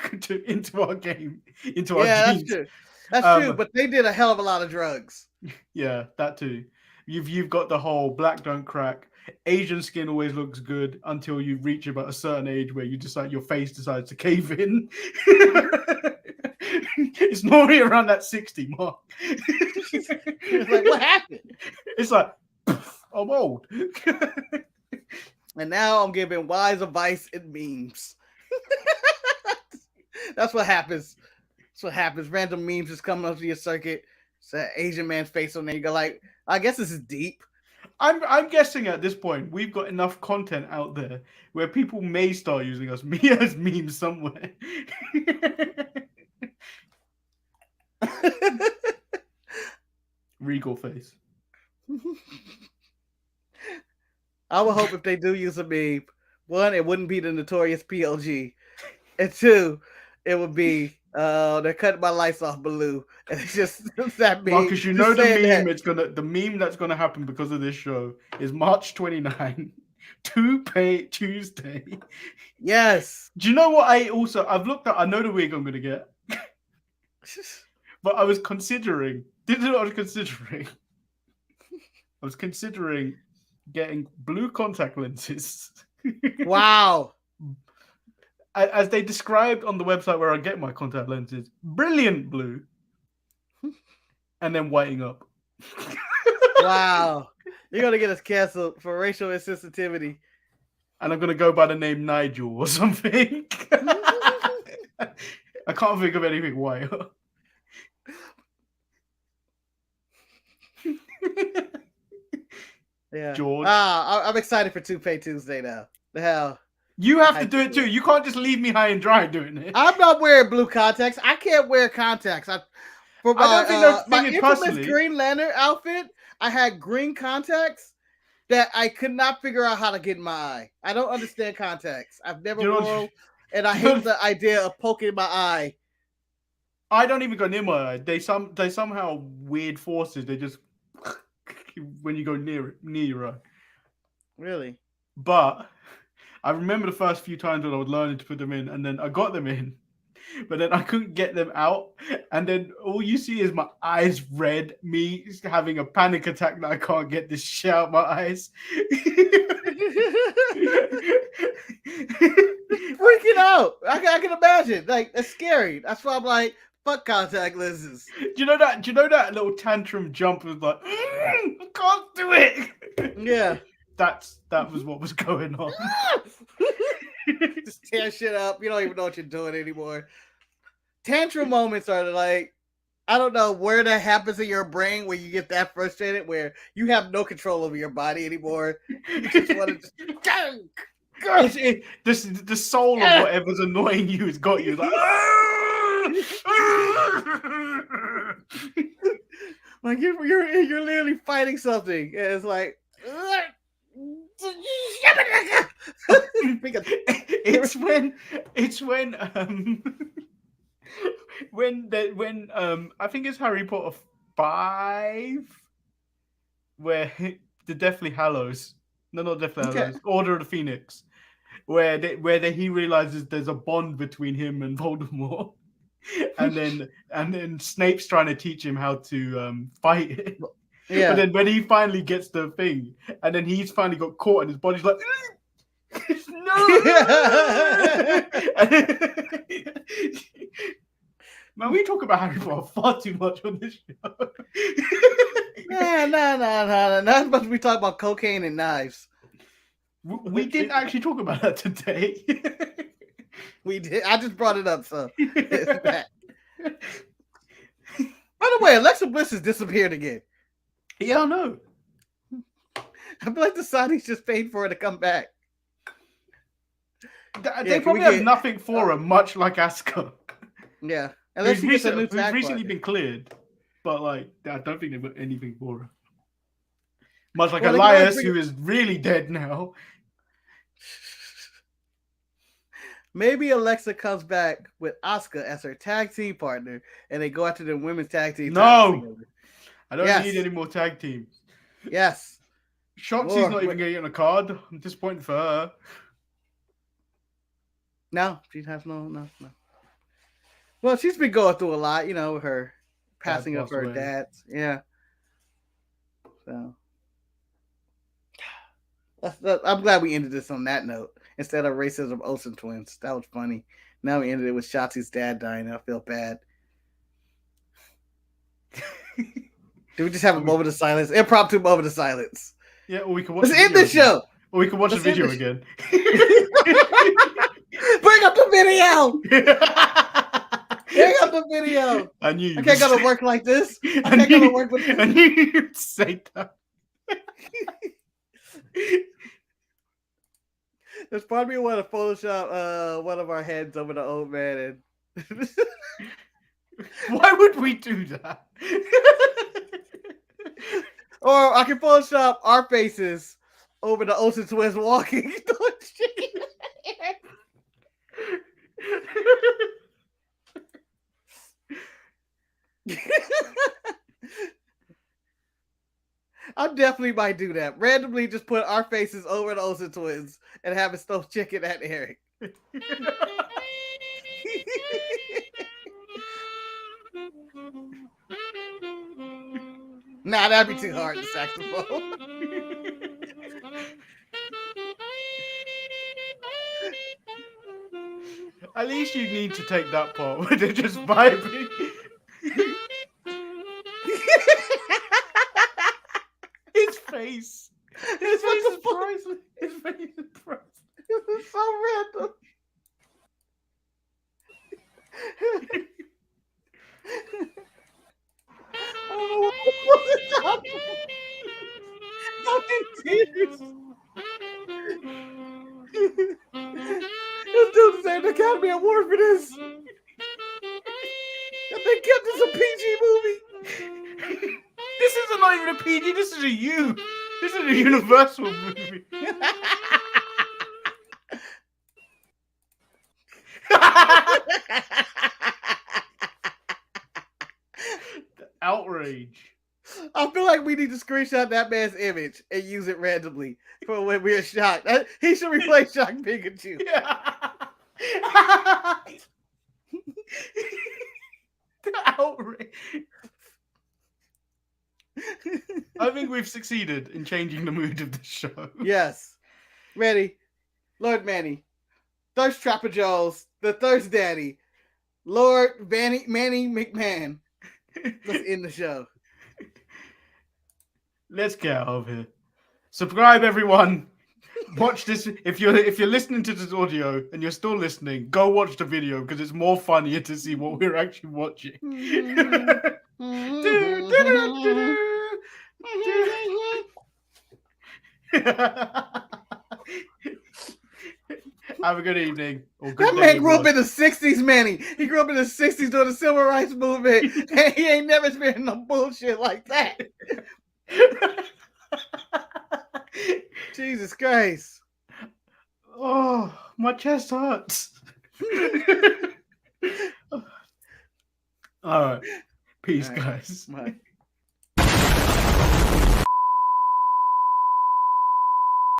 into our genes. That's true. That's true. But they did a hell of a lot of drugs. Yeah, that too. You've got the whole black don't crack. Asian skin always looks good until you reach about a certain age where you decide your face decides to cave in. It's normally around that 60 mark. It's like, what happened? It's like, I'm old. And now I'm giving wise advice and memes. That's what happens. That's what happens. Random memes just coming up to your circuit. It's that Asian man's face on there. You go like, I guess this is deep. I'm guessing at this point we've got enough content out there where people may start using us as memes somewhere. Regal face. I would hope if they do use a meme, one, it wouldn't be the Notorious P.O.G. And two, it would be they're cutting my lights off blue. And it's just that meme. Marcus, you know the meme that's gonna happen because of this show is March 29, Toupee Tuesday. Yes. Do you know what I've looked at? I know the wig I'm gonna get. But I was considering. This is what I was considering. I was considering getting blue contact lenses. Wow. As they described on the website where I get my contact lenses, brilliant blue. And then whiting up. Wow. You're going to get us canceled for racial insensitivity. And I'm going to go by the name Nigel or something. I can't think of anything whiter. Yeah. George. I'm excited for Toupee Tuesday now. The hell. You have to do it too. You can't just leave me high and dry doing it. I'm not wearing blue contacts. I can't wear contacts. For my infamous Green Lantern outfit, I had green contacts that I could not figure out how to get in my eye. I don't understand contacts. I've never worn, and I hate the idea of poking my eye. I don't even go near my eye. They somehow weird forces. They just when you go near your eye. Really? But I remember the first few times when I was learning to put them in, and then I got them in, but then I couldn't get them out, and then all you see is my eyes red, me having a panic attack that I can't get this shit out of my eyes. Freaking out. I can imagine. Like, it's scary. That's why I'm like, fuck contact lenses. Do you know that little tantrum jump was like, I can't do it. Yeah. That was what was going on. Just tear shit up. You don't even know what you're doing anymore. Tantrum moments are like, I don't know where that happens in your brain when you get that frustrated, where you have no control over your body anymore. You just want to just the soul of whatever's annoying you has got you. Like, like you're literally fighting something, and it's like. when I think it's Harry Potter 5 where the Deathly Hallows, no, not Deathly Hallows, Order of the Phoenix, where he realizes there's a bond between him and Voldemort, and then Snape's trying to teach him how to fight it. Yeah. But then when he finally gets the thing, and then he's finally got caught, and his body's like, no. Man, we talk about Harry Potter far too much on this show. No. Not much. We talk about cocaine and knives. We didn't actually talk about that today. We did. I just brought it up, so it's back. By the way, Alexa Bliss has disappeared again. Yeah, I know. I feel like the Saudis just paid for her to come back. They probably have nothing for her, much like Asuka. Yeah, unless she gets a new who's tag recently partner. been cleared, but like I don't think they've got anything for her. Much like Well, Elias, who is really dead now. Maybe Alexa comes back with Asuka as her tag team partner, and they go after the women's tag team. No, I don't need any more tag teams. Yes, Shotzi's not even getting on a card. I'm disappointed for her. No, she has no. Well, she's been going through a lot, with her passing of her dad. Yeah. So I'm glad we ended this on that note instead of racism Olsen twins. That was funny. Now we ended it with Shotzi's dad dying. I feel bad. Do we just have a moment of silence? Impromptu moment of silence. Yeah, or we can watch. Let's end this show. Or we can watch the video again. Bring up the video. Bring up the video. I knew you. I can't go to work like this. I can't go to work with this. I knew you'd say that. There's part of me want to Photoshop one of our heads over the old man, and why would we do that? Or I can Photoshop our faces over the Olsen twins walking. I definitely might do that. Randomly just put our faces over the Olsen twins and have it stuffed chicken at Eric. Nah, that'd be too hard, the saxophone. At least you need to take that part where they're just vibing. His face. His face is priceless. His face is priceless. This is so random. I don't know what the fuck is This dude deserved the Academy Award for this. They kept this a PG movie. This isn't not even a PG. This is a U. This is a Universal movie. Outrage. I feel like we need to screenshot that man's image and use it randomly for when we're shocked. He should replace Shock Pikachu. The outrage. I think we've succeeded in changing the mood of the show. Yes. Ready? Lord Manny. Thirst Trapper Jones. The Thirst Daddy. Lord Manny McMahon. Let's end the show. Let's get out of here. Subscribe, everyone. Watch this. If you're listening to this audio and you're still listening, go watch the video because it's more funnier to see what we're actually watching. Have a good evening. Or good That man grew up in the 60s, Manny. He grew up in the 60s during the Civil Rights Movement. And he ain't never experienced no bullshit like that. Jesus Christ. Oh, my chest hurts. All right. Peace, guys. Bye.